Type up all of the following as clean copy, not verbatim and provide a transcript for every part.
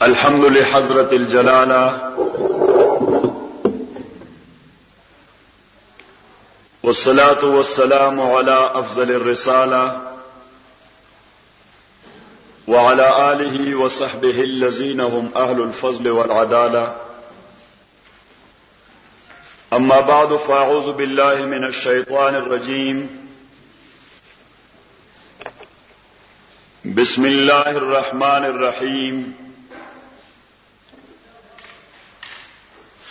الحمد لحضرة الجلالة والصلاة والسلام على أفضل الرسالة وعلى آله وصحبه الذين هم أهل الفضل والعدالة. أما بعد فأعوذ بالله من الشيطان الرجيم. بسم الله الرحمن الرحيم.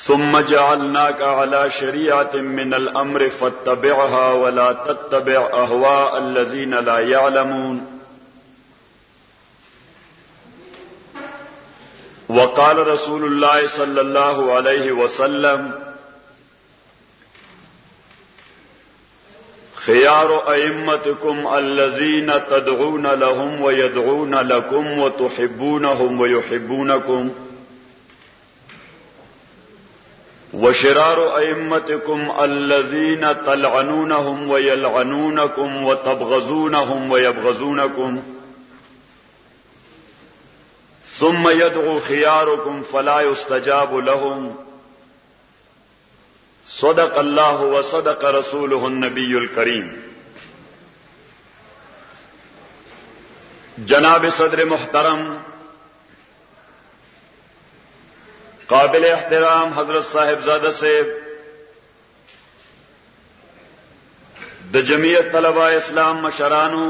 ثم جعلناك على شريعة من الأمر فاتبعها ولا تتبع أهواء الذين لا يعلمون. وقال رسول الله صلى الله عليه وسلم: خيار أئمتكم الذين تدعون لهم ويدعون لكم وتحبونهم ويحبونكم، وشرار أئمتكم الذين تلعنونهم ويلعنونكم وتبغضونهم ويبغضونكم، ثم يدعو خياركم فلا يستجاب لهم. صدق الله وصدق رسوله النبي الكريم. جناب صدر محترم قابل احترام حضرت صاحب زادہ صاحب، د جمعیت طلباء اسلام مشرانو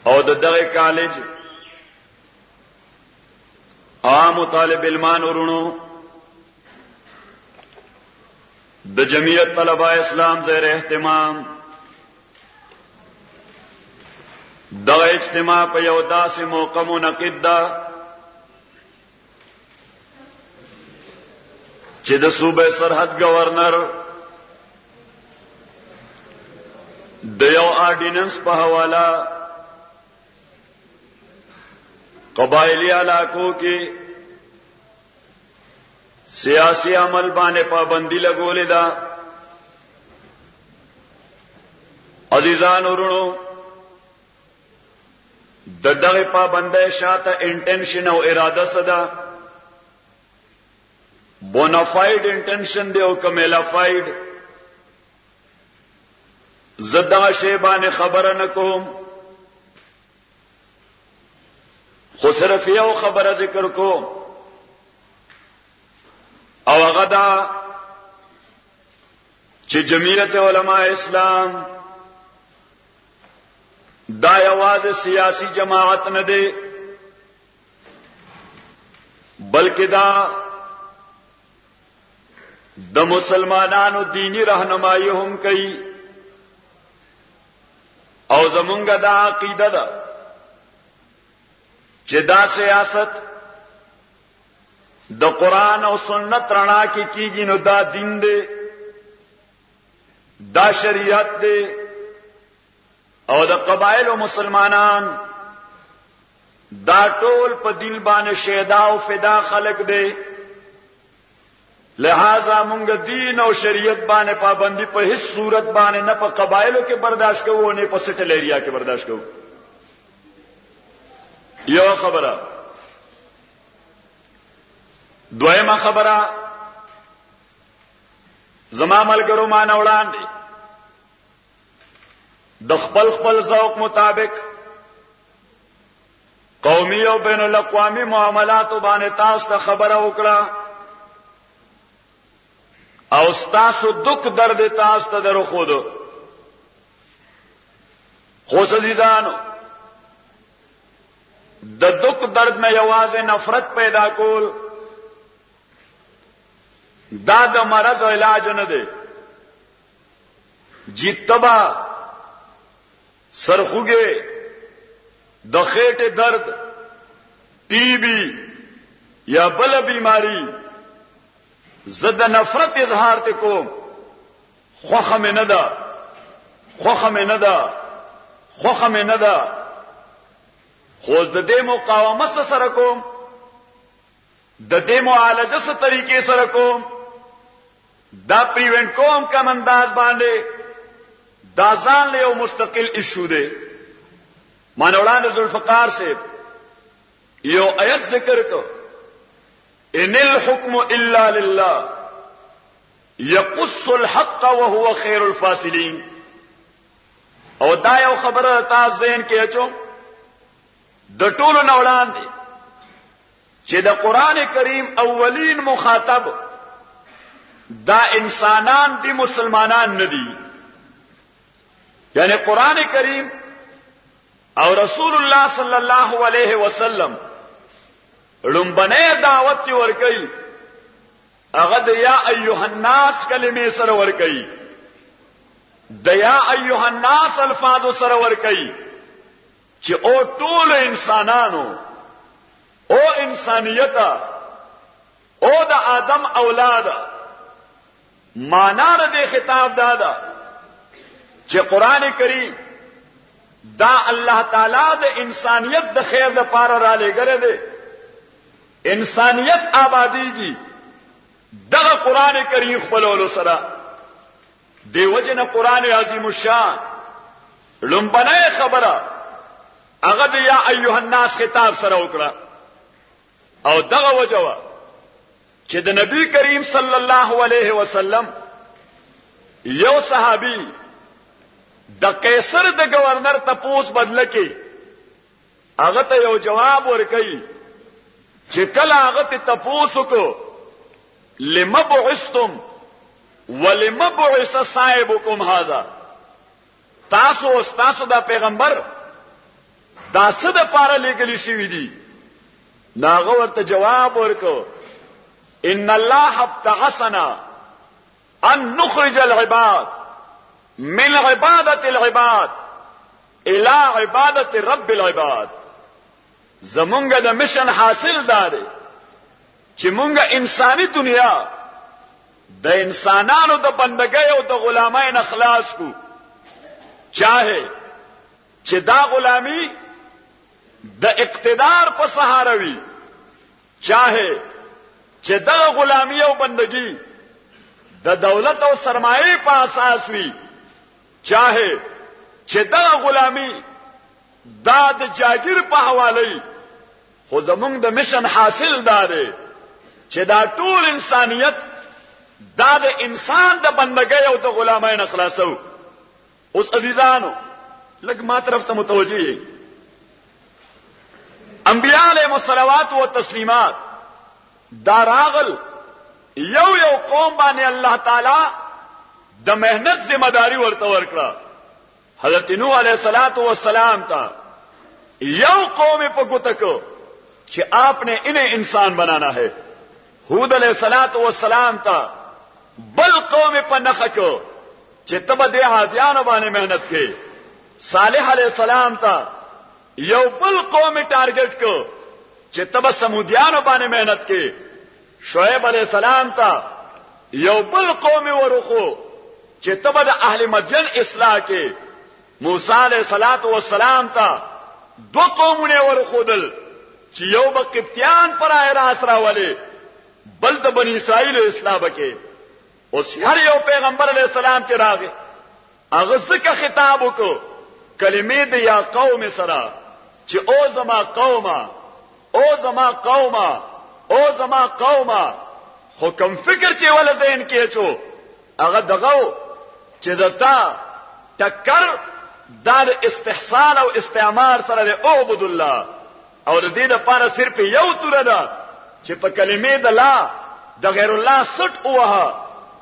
او د دغه کالج عام طالب علمان ورونو، د جمعیت طلباء اسلام زیر اهتمام دغه اجتماع په یو داسې موقع منعقد ده چې د صوبه سرحد گورنر د یو آرډیننس په حواله قبایلی علاقوں کې سیاسی عمل باندې پابندی لګولې ده. عزیزان ورونو، د دغه پابندۍ شاته انټنشن او اراده سده بونافاید انټنشن دی او کمیلافاید. زدا شی باندې خبره نکوم، خو صرف یو خبره ذکر کوم او هغه دا چې جمعیت علماء اسلام دا یوازې سیاسی جماعت نه دی، بلکې دا د مسلمانانو دینی رهنمایي هم کوي. او زمونږ دا عقیده ده چې دا سیاست د قرآن او سنت رڼا کې کیږي، نو دا دین دی، دا شریعت دی، او د قبایل او مسلمانان دا ټول په دین باندې شهدا او فدا خلق دی. لہذا مونږ دین او شریعت باندې پابندی په هیڅ صورت باندې نه په قبایلو کې برداشت کوو نه په سټل ایریا کې برداشت کوو. یو خبره. دویمه خبره، زما ملګرو ما نه وړاندې د خپل خپل ذوق مطابق قومي او بین الاقوامي معاملاتو باندې تاسو ته خبره وکړه او تاسو دک درد تاسو ته درو خود. خو عزیزانو، د دک درد نه یوازې نفرت پیدا کول دا د مرض علاج نه دی. جتبا سرخوږي، د خېټه درد، ټي بي یا بل بیماری، زد نفرت اظهار ته کوم، خوخه مې نه ده، خوخه مې نه ده، خوخه مې نه ده، خو د دې مقاومت سره کوم، د دې معالجه سره طریقې سره کوم، دا پریوینټ کوم کم انداز باندې، دا ځان له یو مستقل ایشو دی. مانوړان ذوالفقار سے یو آیت ذکر کو ان الحكم الا لله يقص الحق وهو خير الفاصلين. او دا یو خبره تاسو ذهن کې اچو د ټولو نه وړاندې چې د قران کریم اولین مخاطب دا انسانان دي، مسلمانان نه دي. یعنی قران کریم او رسول الله صلی الله علیه وسلم لومبنه دعوت ورکړي هغه د یا ایها الناس کلمې سره ورکړي، د یا ایها الناس الفاظ سره ورکړي چې او ټول انسانانو او انسانیت او د آدم اولاد. معنا د خطاب دادا چې قران کریم دا الله تعالی د انسانیت د خیر لپاره را لګره دی. انسانیت آبادیږي دغه قران کریم خپلولو سره. دیو جن قران عظیم الشان لومبنه خبره هغه د یا ایها الناس خطاب سره وکړه. او دغه وجوه چې د نبی کریم صلی الله علیه وسلم یو صحابي د قیصر د گورنر تپوس بدله کې هغه ته یو جواب ورکړي چې کله هغه ته تپوس وکړو لم بعثتم ولم بعث صاحبكم هذا، تاسو دا پیغمبر دا څه د پاره لګلی شوی دی؟ ناغه ورته جواب ورکړو ان الله ابتعثنا ان نخرج العباد من عبادت العباد الى عبادت رب العباد. زمونږ د مشن حاصل داره چې مونږه انساني دنیا د انسانانو د بندګۍ او د غلامۍ نه خلاص کو، چاهه چې دا غلامی د اقتدار په سهاره وي، چاهه چې دا غلامی او بندګي د دولت او سرمایه په اساس وي، چاهه چې دا غلامی دا د جاگیر په حواله. خو زمونږ د مشن حاصل داره چې دا ټول انسانیت دا د انسان د بندګۍ او د غلامۍ نه خلاصو. اوس عزیزانو لږ ما طرف ته متوجه یې. انبیاء علیهم الصلوات و تسلیمات دا راغل یو قوم باندې الله تعالی د مهنت ذمہ داری ورته ورکړه. حضرت نوح علیہ الصلوۃ والسلام تا یو قوم په ګوته کو کہ آپ نے انہیں انسان بنانا ہے. ہود علیہ الصلوۃ والسلام تا بل قوم په نخ کو چې تب د عادیانو باندې مهنت کې. صالح علیہ السلام تا یو بل قوم ټارګټ کو چې تب سمودیانو باندې مهنت کې. شعیب علیہ السلام تا یو بل قوم ورخو چې تب د اهل مدین اصلاح کې. موسی علیہ الصلوۃ والسلام تا دو قومونه ورخودل چې یو به قبطیان پر راس راولي بل د بنی اسرائیل اصلاح وکړي. اوس هر یو پیغمبر علیہ السلام چې راغی هغه څخه خطاب وکړو کلمې د یا قوم سره چې او زما قومه او زما قومه او زما قومه. حکم فکر چې ول ذهن کې چو هغه دغه چې دتا ټکر دار استحسان او استعمار سره له عبد الله او د دې لپاره صرف یو تور ده چې په کلمې د لا د غیر الله سټ اوه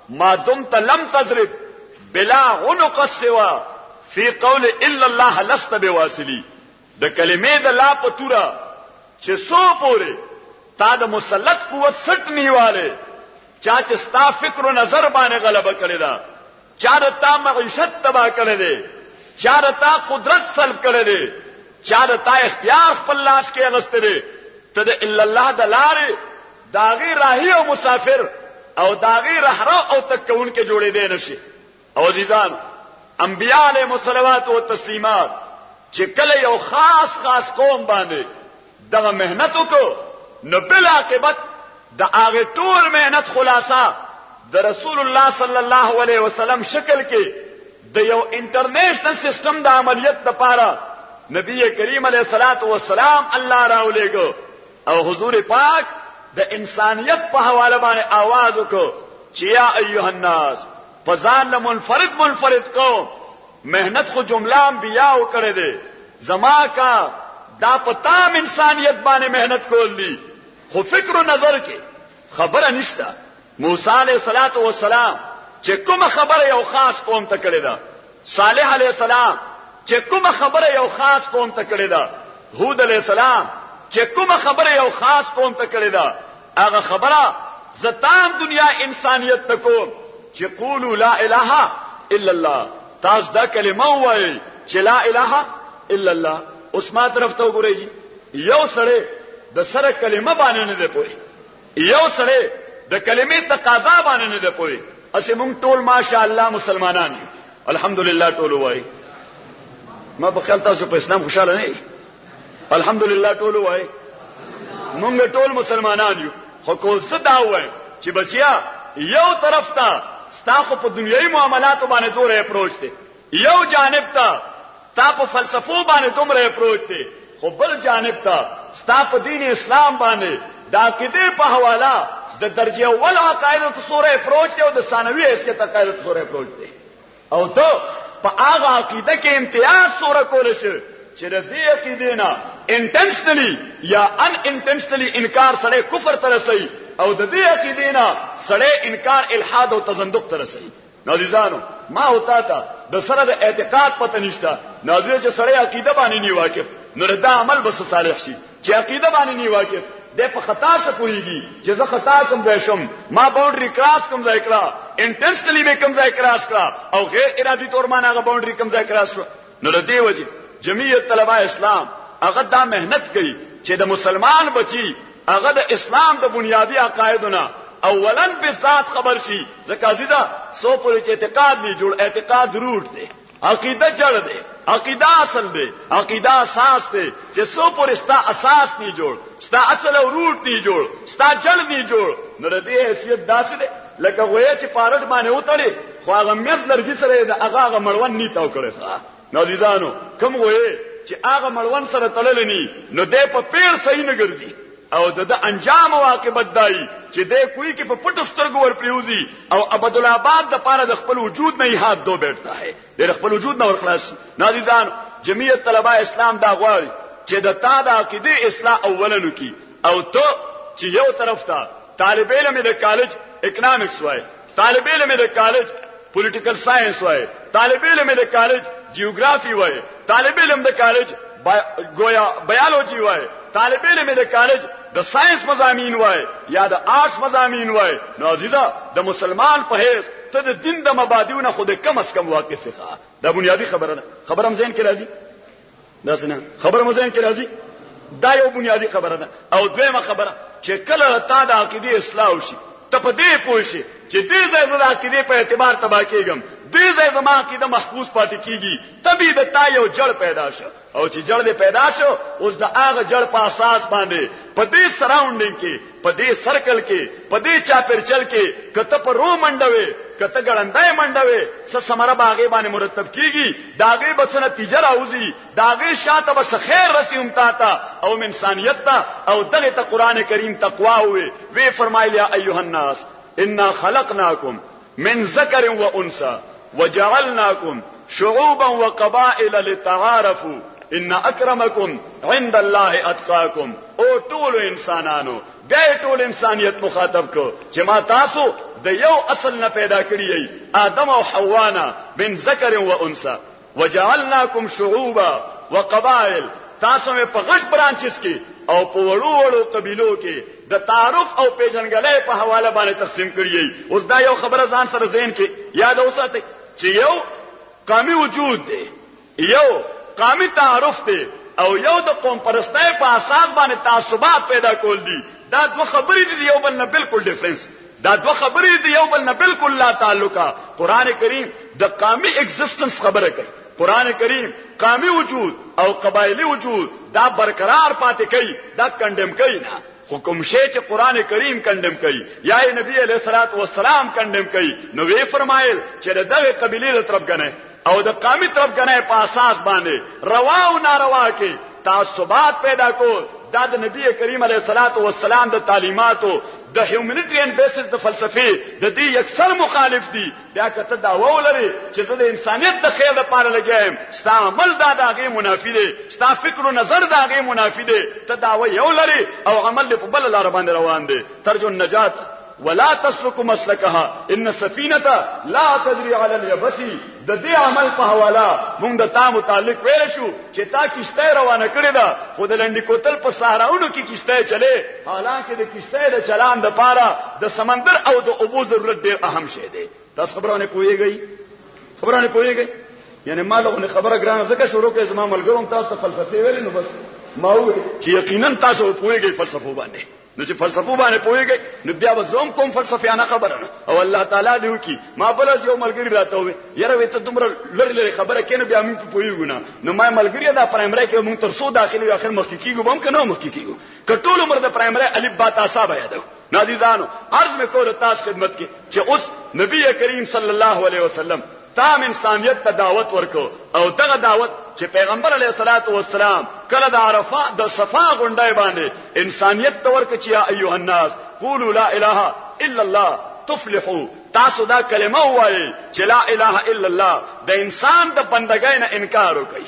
ما دمت لم تضرب بلا عنق السوا في قول الا الله لست بواصلي. د کلمې د لا په تور چې سو پوره تا د مسلط قوت سټ نیواله چا چې ستا فکر او نظر باندې غلبه کړی دا، چا د تا معیشت تباہ کړی دی، چا د تا قدرت سلب کړی دی، چا د تا اختیار خپل لاس کې اغستره. ته د الا الله د لارې داغي راهي او مسافر او داغي رهرو او تکون کې جوړې دی نشي. او عزیزان انبیاء علیهم الصلوات و تسلیمات چې کله یو خاص قوم باندې دغه مهنت وکړو نو بل عاقبت د هغه ټول مهنت خلاصہ د رسول الله صلی الله علیه وسلم شکل کې د یو انټرنیشنل سیستم د عملیت لپاره نبی کریم علیه الصلاۃ والسلام الله راولېګو او حضور پاک د انسانیت په حواله باندې आवाज وکړو چې یا ایها الناس فزان منفرد قوم محنت خو جمله انبیاء وکړه دي زما کا دا پتام انسانیت باندې محنت کول دي خو فکر و نظر کې خبره نشته موسی علیہ الصلوۃ والسلام چې کوم خبره یو خاص قوم ته کړی دا صالح علیہ السلام چې کوم خبره یو خاص قوم ته کړی دا هود علیہ السلام چې کوم خبره یو خاص قوم ته کړی دا هغه خبره زتام دنیا انسانیت ته کوم چې قولوا لا اله الا الله تاسو دا کلمه وایي چې لا اله الا الله اوس ما طرف ته وګورئ یو سره د سره کلمه باندې نه دی پوي یو سره د کلمې تقاضا باندې نه دی پوي اسه مونږ ټول ماشاء الله مسلمانان یو الحمدلله ټول وایي ما په خیال تاسو په اسلام خوشاله نه الحمدلله ټول وایي مونږ ټول مسلمانان یو خو کو څه دا وایي چې بچیا یو طرف ته ستاسو په دنیوي معاملاتو باندې دوره اپروچ دی یو جانب ته تا په فلسفو باندې دومره اپروچ دی خو بل جانب ته ستا په دین اسلام باندې دا کده په حواله د درجه اول عقاید ته سوره اپروچ دی او د ثانوي حیثیت عقاید ته سوره اپروچ دی او ته په هغه عقیده کې امتیاز سوره کول شي چې د دې عقیده نه انټنشنلی یا ان انټنشنلی انکار سره کفر ته رسي او د دې عقیده نه سره انکار الحاد او تزندق ته رسي نازیزانو ما ہوتا تا د سره د اعتقاد پته نشته نازیه چې سره عقیده باندې نه واقف نو دا عمل بس صالح شي چې عقیده باندې نه واقف د په خطا څخه کویږي چې زه خطا کوم وشم ما باونډري کراس کوم ځای کړه انټنشنلی به کوم ځای کراس کړه او غیر ارادي تور ما هغه باونډري کوم ځای کراس نو د دې وجه جمعیت طلبه اسلام هغه دا مهنت کوي چې د مسلمان بچي هغه د اسلام د بنیادی عقایدونه اولا به ذات خبر شي ځکه عزیزا سو پورې چې اعتقاد نه جوړ اعتقاد روټ دی عقیده جړ دی عقیده اصل دی عقیده اساس دی چې سو پورې ستا اساس نه جوړ ستا اصل او روټ نه جوړ ستا جړ نه جوړ نو د دې حیثیت داسې دی لکه وایي چې پارج باندې وتړي خو هغه مېز لرګي سره د هغه مړون نه تاو کړي نو عزیزانو کوم وایي چې هغه مړون سره تړل نه نو دې په پیر صحیح نه ګرځي او د انجام او عاقبت دای چې دې کوئی کې په پټو سترګو ور پریوزي او عبدالآباد د پاره د خپل وجود نه هات دو بیٹھتا ہے د خپل وجود نه ور خلاص نازیدان جمعیت طلبه اسلام دا غواړي چې د تا د عقیده اصلاح اولنو کی او ته چې یو طرف ته طالب علم د کالج اکنامکس وای طالب علم د کالج پولیټیکل ساينس وای طالب علم د کالج جیوګرافي وای طالب علم د کالج گویا بیولوژي وای طالب علم د کالج د ساينس مضامین وای یا د آرټس مضامین وای نو عزیزا د مسلمان په هیڅ ته د دین د مبادیونه خود کم از کم واقف ښه دا بنیادی خبره ده خبرم ذهن کې راځي دا څنګه خبرم ذهن کې راځي دا یو بنیادی خبره ده او دویمه خبره چې کله تا د عقیده اصلاح وشي ته په دې پوه شي چې دې ځای د عقیده په اعتبار تبا کېږم دې ځای زما عقیده محفوظ پاتې کیږي تبي د تا یو جړ پیدا شو او چې جړ دې پیدا شو اوس د هغه جړ په اساس باندې په دې سراوندینګ کې په دې سرکل کې په دې چاپیرچل کې کته په رو منډوي کته ګړندای منډوي څه سمره باغې باندې مرتب کیږي داغه بس نتیجه راوځي داغه شاته بس خیر رسیم تا او انسانیت تا او دغه ته قران کریم تقوا وی فرمایلی یا ایها الناس انا خلقناکم من ذکر و انثى وجعلناكم شعوبا وقبائل لتعارفوا ان اکرمکم عند الله اتقاکم او ټول انسانانو بیا ټول انسانیت مخاطب کو چې ما تاسو د یو اصل نه پیدا کړی ای آدم او حوا نه من ذکر و انثى وجعلناكم شعوبا وقبائل تاسو په غټ برانچز کې او په وړو وړو قبیلو کې د تعارف او پیژنګلې په حواله باندې تقسیم کړی اوس دا یو خبره ځان سره ذهن کې یاد اوساته چې یو قومي وجود دی یو قومي تعارف دی او یو د قوم پرستۍ په اساس باندې تعصبات پیدا کول دي دا دوه خبرې دي یو بل نه بالکل ډیفرنس دا دوه خبرې دي یو بل نه بالکل لا تعلقه قران کریم د قومي ایگزیسټنس خبره کوي قران کریم قومي وجود او قبایلی وجود دا برقرار پاتې کوي دا کنډم کوي نه حکم شی چې قران کریم کندم کوي یا نبی علیہ الصلوۃ والسلام کندم کوي نو وی فرمایل چې دغه قبیله له طرف غنه او د قومي طرف غنه په اساس باندې روا او ناروا کې تعصبات پیدا کول دا د نبی کریم علیه الصلاۃ والسلام د تعلیماتو د هیومانیټریان بیسس د فلسفي د دې اکثر مخالف دي. بیا کته دا ولري چې زه د انسانیت د خیر لپاره لګایم، ستا عمل دا دغه منافی دی، ستا فکر او نظر دغه منافی دی، ته دا یو لري او عمل په بل لار باندې روان دی. ترجو النجات ولا تسلك مسلكها ان السفينه لا تجري على اليبس. د دې عمل په حواله موږ د تا متعلق ویل شو چې تا کشته روانه کړې ده، خو د لنډی کوتل په صحراونو کې کشته چلے، حالانکه د کشته د چلان د پاره د سمندر او د اوبو ضرورت ډیر اهم شی دی. تاسو خبرونه پوهیږئ یعنی مالغه خبره ګرانه زکه شروع کې زما ملګروم تاسو ته فلسفه ویل نو بس ما وې چې یقینا تاسو پوهیږئ فلسفه باندې، نو چې فلسفه باندې پوهیږئ نو بیا وزوم کوم فلسفیانه خبره نه او الله تعالی دې وکي. ما بل یو ملګری راته وې یاره وې ته دومره لری خبره کینې بیا موږ پوهیږو نه، نو ما ملګری دا پرایمری کې موږ تر څو داخلي اخر مخکیږو بم کنه مخکیږو کټول عمر د پرایمری الف با تا صاحب یادو. نازیزانو عرض میں کو تاسو خدمت کې چې اوس نبی کریم صلی الله علیه وسلم تام انسانیت ته دعوت ورکو او دغه دعوت چې پیغمبر علیه الصلاۃ والسلام کله د عرفات د صفا غونډای باندې انسانیت ته ورکو چې یا ایها الناس قولوا لا اله الا الله تفلحوا. تاسو دا کلمه وایي چې لا اله الا الله د انسان د بندګۍ نه انکار وکړي،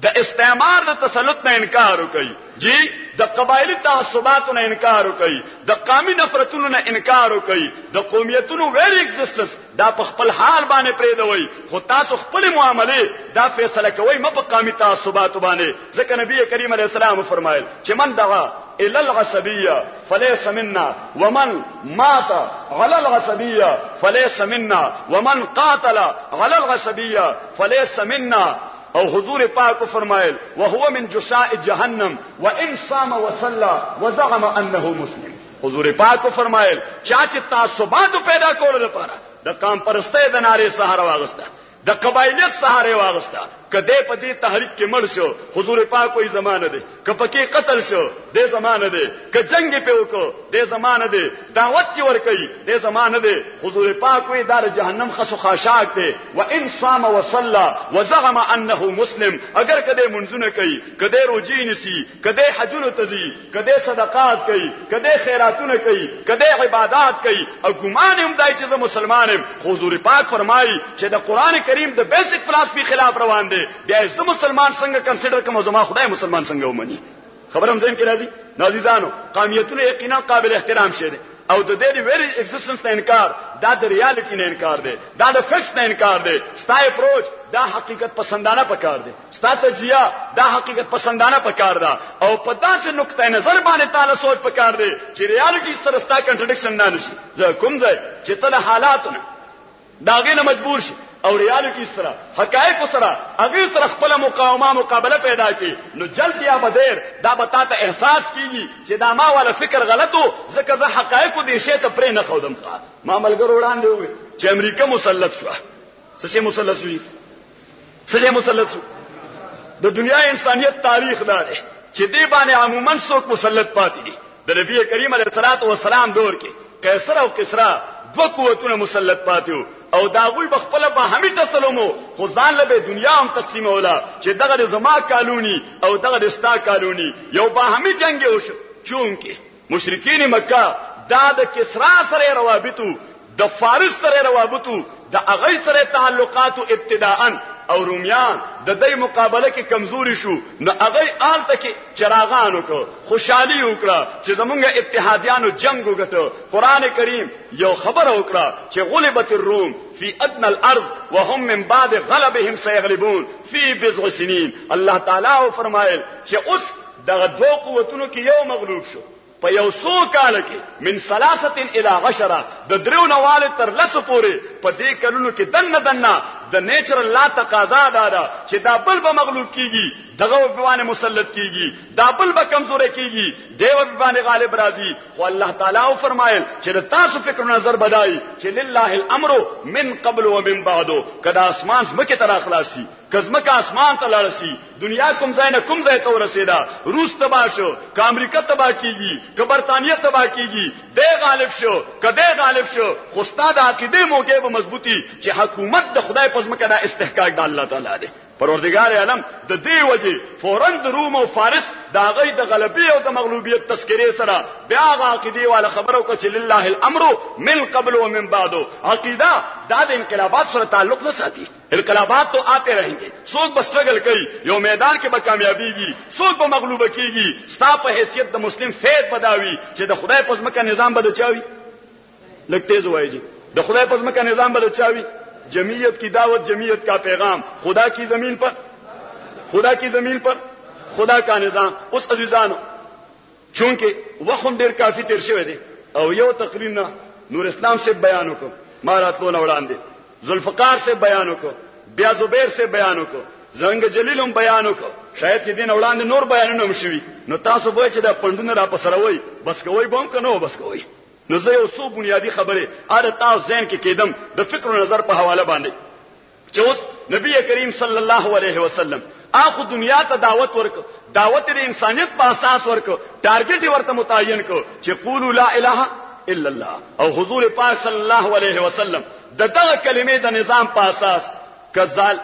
د استعمار د تسلط نه انکار وکړي، جی د قبایلی تعصباتو نه انکار وکړي، د قومي نفرتونو نه انکار وکړي، د قومیتونو ویری ایگزیسټنس دا په خپل حال باندې پریدوي، خو تاسو خپل معاملې دا فیصله کوي مې په قومي تعصباتو باندې. ځکه نبی کریم علیه السلام فرمایل چې من دغه الى العصبيه فليس منا ومن مات على العصبيه فليس منا ومن قاتل على العصبيه فليس منا. او حضور پاک فرمایل وهو من جشاء جهنم وان صام وصلى وزعم انه مسلم. حضور پاک فرمایل چا چې تعصبات پیدا کول لپاره د قام پرسته د ناره سهار واغسته، د قبایلیت سهار واغسته، کده په دې تحریک کې مړ شو حضور پاک کوئی زمانه ده، کپکې قتل شو دې زمانه ده، ک جنگ په وکړو دې زمانه ده، دعوت چې ور کوي دې زمانه ده. حضور پاک وی دار جهنم خسو خاشاک ده. وان صام وصلى وزعم انه مسلم. اگر کده منځونه کوي، کده روزي نسی، کده حجونه تزي، کده صدقات کوي، کده خیراتونه کوي، کده عبادت کوي او ګمان هم دای چې مسلمان هم، حضور پاک فرمایي چې د قران کریم د بیسیک فلسفي خلاف روان دي، بیا زه مسلمان څنګه کنسیډر کوم، زما خدای مسلمان څنګه ومني. خبرم زين کې راځي. نازیدانو قومیتونه یقینا قابل احترام شه دي او د دې ویری ایگزیسټنس نه انکار دا د ریالټی نه انکار دی، دا د فکس نه انکار دی. ستا اپروچ دا حقیقت پسندانه پکار دی، ستا تجزیه دا حقیقت پسندانه پکار ده او په داسې نقطه نظر باندې تعالی سوچ پکار دی چې ریالټی سره ستا کنټرډکشن نه نشي. زه کوم ځای چې ته حالاتونه دا غینه مجبور شي او ریالټی سره حقایق سره هغه سره خپل مقابله پیدا کی نو جلد یا بدیر دا به تاسو احساس کیږي چې دا ما ولا فکر غلطو ځکه زه حقایق دې شی ته پرې نه خودم. ما ملګر وړاندې وي چې امریکا مسلط شو، څه مسلط شو، څه مسلط شو. د دنیا انسانیت تاریخ دا دی چې دې باندې عموما څوک مسلط پاتې دي. د نبی کریم علیه الصلاۃ والسلام دور کې قیصر او کسرا دو قوتونه مسلط پاتیو او داغوی بخپل به همي تسلمو خو ځان له دنیا هم تقسیم ولا چې دغه زما کالونی او دغه ستا کالونی یو به همي جنگ وشو. چونکه مشرکین مکه دا د کسرا سره روابطو، د فارس سره روابطو، د اغی سره تعلقات ابتداءً او رومیان د دې مقابله کې کمزوري شو نو اغی آلته کې چراغانو کو خوشحالي وکړه چې زمونږ اتحادیانو جنگ وکړو. قران کریم یو خبر وکړه چې غلبت الروم فی ادنى الارض وهم من بعد غلبهم سيغلبون فی بضع سنین. الله تعالی فرمایل چې اوس دغه دوه قوتونو کې یو مغلوب شو په یو څو کال کې من 3 الى 10 د درو نواله تر لسو پورې په دې کلونو کې دنه د نیچرل لا تقاضا دا چې دا بل به مغلوب کیږي، دغه په باندې مسلط کیږي، دا بل به کمزور کیږي، دیو په باندې غالب راځي. خو الله تعالی فرمایل چې تاسو فکر نظر بدای چې لله الامر من قبل ومن بعد. کدا اسمان مکه تر اخلاصي کزمکه اسمان ته لاړسي، دنیا کوم ځای نه کوم ځای ته ورسېدا، روس تبا شو، ک امریکا تبا کیږي، ک برتانیې تبا کیږي، دې غالب شو، کده غالب شو. خو ستاد عقیده موګه به مضبوطی چې حکومت د خدای پزمکه دا استحقاق د الله تعالی دی. پروردگار عالم د دې وجه فورن د روم او فارس دا غي د غلبي او د مغلوبیت تذکرې سره بیا عقیده والا خبرو کو چې لله الامر من قبل ومن بعد عقیده دا د انقلابات سره تعلق نه ساتي انقلابات تو آتے رہیں گے څوک به سټرګل کوي یو میدان کې به کامیابیږي څوک به مغلوب کیږي ستا په حیثیت د مسلم فید بداوي چې د خدای په ځمکه نظام بد چاوي لګ تیز وایي د خدای په ځمکه نظام بد چاوي جمعیت کی دعوت جمعیت کا پیغام خدا کی زمین پر خدا کا نظام اوس عزیزانو چونکه وخت ډیر کافی تیر شوی دی او یو تقریر نه نور اسلام سے بیان وکړ ما راتلو وړاندې ذوالفقار سے بیان وکړ بیا زبیر سے بیان وکړ زنګ جلیل هم بیان وکړ شاید دې وړاندې نور بیانونه هم شوي نو تاسو به چې دا پندونه را پسروي بس کوي بم کنو بس کوي نو زه یو څو بنیادی خبره اره تاسو ذهن کې کېدم د فکر او نظر په حواله باندې چې اوس نبی کریم صلی الله علیه وسلم اخو دنیا ته دعوت ورک دعوت د انسانیت په اساس ورک ټارګټ ورته متعین کو چې قولوا لا اله الا الله او حضور پاک صلی الله علیه وسلم دغه کلمې د نظام په اساس کذال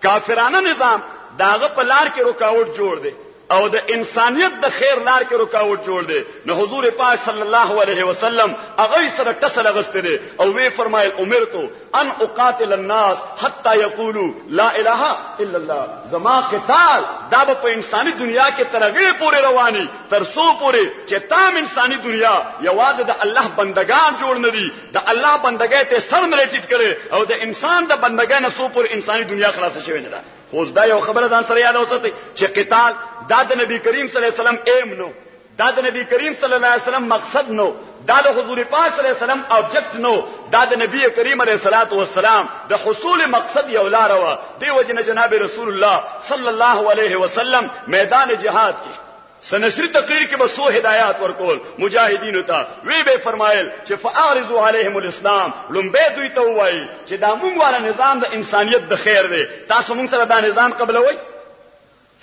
کافرانه نظام داغه په لار کې رکاوټ جوړ دی او د انسانیت د خیر لار کې رکاوټ جوړ دی نو حضور پاک صلی الله علیه وسلم هغه سره ټسل غستره او وی فرمایل امرتو ان اقاتل الناس حتى يقولوا لا اله الا الله زما قتال دا په انساني دنیا کې ترغه پورې رواني ترسو پورې چې تام انساني دنیا یوازې د الله بندگان جوړ نه دي د الله بندګۍ ته سر ملټیټ کړي او د انسان د بندګۍ نه سو پورې انساني دنیا خلاص شوی نه ده خو دا یو خبره ځان سره یاد اوسئ چې قتال دا د نبی کریم صلی الله علیه وسلم ایم نو دا د نبی کریم صلی الله علیه وسلم مقصد نو دا د حضور پاک صلی الله علیه وسلم آبجیکټ نو دا د نبی کریم علیه الصلاۃ والسلام د حصول مقصد یو لار و دی وجنه جناب رسول الله صلی الله علیه وسلم میدان جهاد کې سنشری تقریر کې به سو هدایات ورکول مجاهدین ته وی به فرمایل چې فاعرضوا علیهم الاسلام لمبه دوی ته وایي چې دا مونږ والا نظام د انسانیت د خیر دی تاسو مونږ سره دا نظام قبلوي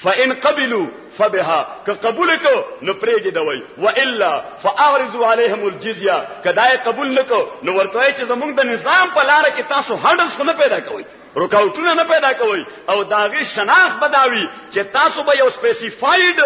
فان قبلوا فبها که قبول کو نو پرېږي دوی والا فاعرضوا عليهم الجزيه کدای قبول نکو نو ورته چې زمونږ د نظام په لار کې تاسو هډلز نه پیدا کوئ رکاوټونه نه پیدا کوئ او داغي شناخت بداوي چې تاسو به یو سپیسیفاید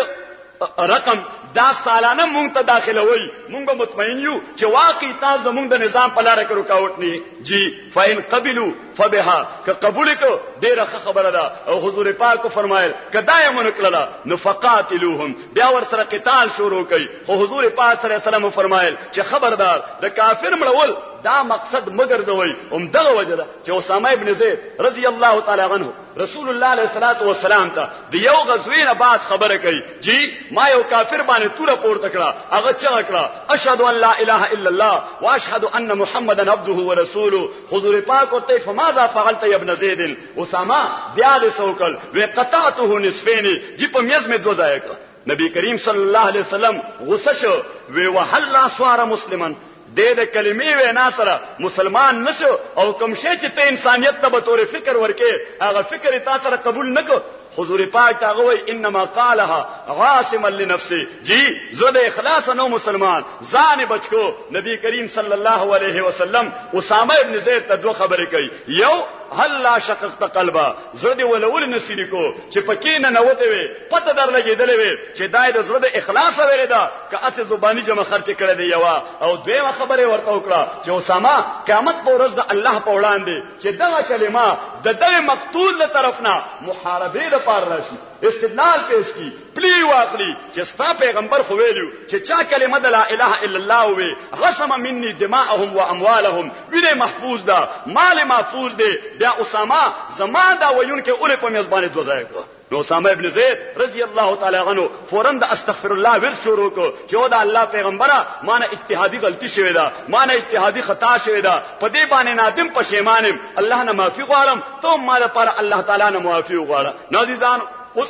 رقم دا سالانه مونږ ته داخلوي مونږ مطمئن یو چې واقعي تاسو مونږ د نظام په لار کې رکاوټ نه جی فاین قبلوا فبها که قبول کو ډیره خبره ده او حضور پاک فرمایل کدای مون کړه نو فقاتلوهم بیا ور سره قتال شروع کړي خو حضور پاک صلی الله علیه وسلم فرمایل چې خبردار د کافر مړول دا مقصد مگر دوی دغه وجه ده چې اسامه ابن زید رضی الله تعالی عنه رسول الله علیه الصلاۃ والسلام ته د یو غزوینه بعد خبره کوي جی ما یو کافر باندې توره پورته کړه هغه چا کړه اشهد ان لا اله الا الله واشهد ان محمدن عبده ورسوله حضور پاک ورته فماذا فعلت يا ابن زید اسامه بیا له سوکل وقطعته نصفين جی په میز می دوزای کړه نبی کریم صلی الله علیه وسلم غصه شو وی وحل سوار مسلمان د کلمې وینا سره مسلمان نشو او کوم شی چې ته انسانیت ته به تور فکر ورکې هغه فکر تاسو سره قبول نکو حضور پاک تا غوي انما قالها عاصما لنفسه جی زړه د اخلاص نو مسلمان ځان بچو نبی کریم صلی الله علیه وسلم اسامه ابن زید ته دوه خبرې کوي یو هل لا شققت قلبا زړه ولول نصیری کو چې پکې نه نوته وي پته در لګیدلې وي چې دای د زړه د اخلاص وریدا که اسه زبانی جمع خرچ کړی دی یو او دویمه خبره ورته وکړه چې اسامه قیامت په ورځ د الله په وړاندې چې دغه کلمه د دغه مقتول له طرفنا محاربه لپاره راشي استدلال پیش کی پلی واخلی چې ستا پیغمبر خو ویلو چې چا کلمه د لا اله الا الله وي غصم مني دماءهم واموالهم وینه محفوظ ده مال محفوظ ده بیا اسامه زمان دا ویون کې اول په میزبانه دوزای کو نو اسامه ابن زید رضی الله تعالی عنہ فورن د استغفر الله ور شروع کو چې دا الله پیغمبره مانه اجتهادي غلطی شوی ده مانه اجتهادي خطا شوی ده په دې باندې نادم پښیمانم الله نه معافي غواړم ته مال پر الله تعالی نه معافي غواړه نازیدان اوس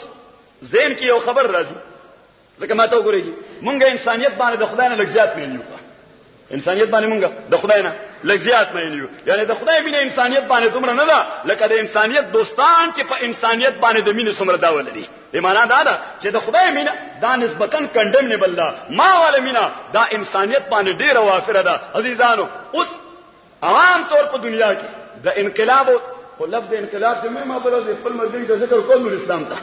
زین کې یو خبر راځي ځکه ما ته وګورئ مونږه انسانيت باندې د خدای نه لږ مینیو انسانيت باندې مونږه د خدای نه لږ مینیو یعنی د خدای مینه انسانيت باندې دومره نه ده لکه د انسانيت دوستان چې په انسانيت باندې د مینې څومره دا ولري ایمان دا چې د خدای مینه دا نسبتاً کنډمنیبل ده ما ول مینه دا انسانيت باندې ډیره وافره ده عزیزانو اوس عام طور په دنیا کې د انقلاب خو لفظ انقلاب چې ما بل د خپل مرګ د ذکر کول نور اسلام ته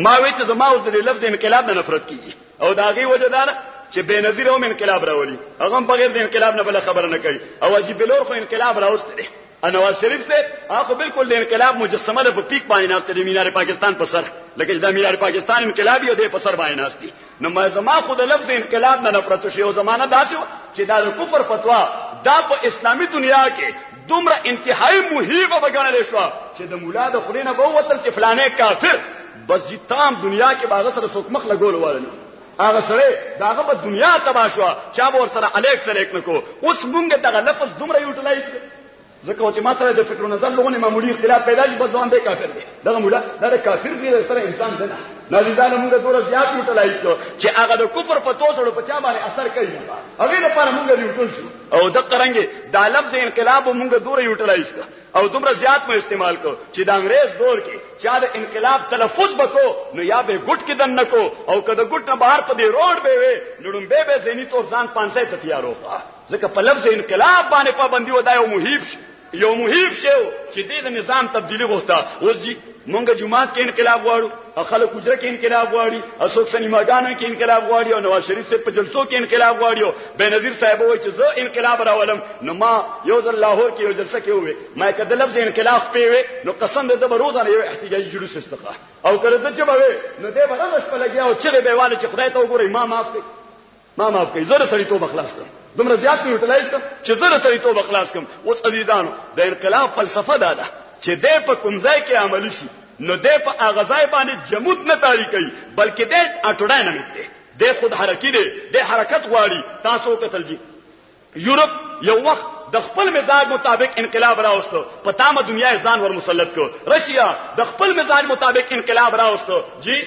ما وی چې زما اوس د لفظ انقلاب نه نفرت کیږي او دا غي وجه دار چې بے نظیر هم انقلاب راولي هغه بغیر د انقلاب نه بل خبره نه کوي او عجیب لور خو انقلاب راوستي نواز شریف سے هغه بالکل د انقلاب مجسمه ده په پیک باندې ناشته د مینار پاکستان په سر لکه د مینار پاکستان انقلابي او د په سر باندې ناشتي نو ما زما خو د لفظ انقلاب نه نفرت شي او زمانہ داسې چې دا د کفر فتوا دا په اسلامي دنیا کې دومره انتهایی مهیبه بګڼل شو چې د مولا د خلینو به وتل چې فلانه کافر بس جی تام دنیا کې باغ سره څوک مخ لګول وره هغه سره داغه په دنیا تبا شو چا به ور سره الیک سره یک نکو اوس مونږ دغه لفظ دومره یوټیلایز ځکه چې ما سره د فکر نظر لغونه معمولی اختلاف پیدا شي بس ځوان دی کافر دی دغه مولا دا کافر دی سره انسان دی نه نازیدانه موږ ډور زیات یوټیلایز کړو چې هغه د کفر په توسړو په چا باندې اثر کوي هغه لپاره موږ یوټیل شو او د قرانګي دا لفظ انقلاب موږ ډور یوټیلایز کړ او دومره زیات مو استعمال کو چې د انګريز دور کې چا د انقلاب تلفظ وکړو نو یا به ګټ کې دن نکو او کله ګټ نه بهر په دی روډ به وي لړم به ذهني تور ځان 500 ته تیارو ځکه په لفظ انقلاب باندې پابندي ودا یو مهیب شو چې د نظام تبدیلی غوښته اوس جی مونږه جمعات کې انقلاب غواړو او خلک اجره کې انقلاب غواړي او څوک سینماګانو کې انقلاب غواړي او نواز شریف سے په جلسو کې انقلاب غواړي او بنظیر صاحب وایي چې زه انقلاب راولم نو ما یو ځل لاهور کې یو جلسه کې وې ما کده لفظ انقلاب پیوي نو قسم دې د بروزانه یو احتجاجي جلوس استقا او کړه ته چې به نو دې بدل شپه لګیا او چې به والي چې خدای ته وګوري ما معاف کړي زره سړی توبه خلاص کړ دومره زیات یوټیلایز کړ چې زره سړی توبه خلاص کړم اوس عزیزانو د انقلاب فلسفه دا ده چې دې په کوم ځای کې عملی شي نو دې په اغزای باندې جمود نه تاری کوي بلکې دې اټوډاینامک دی دې خود حرکت دی دې حرکت غواړي تاسو کتل جی یورپ یو وخت د خپل مزاج مطابق انقلاب راوستو په تمامه دنیا ځان ور مسلط کو رشیا د خپل مزاج مطابق انقلاب راوستو جی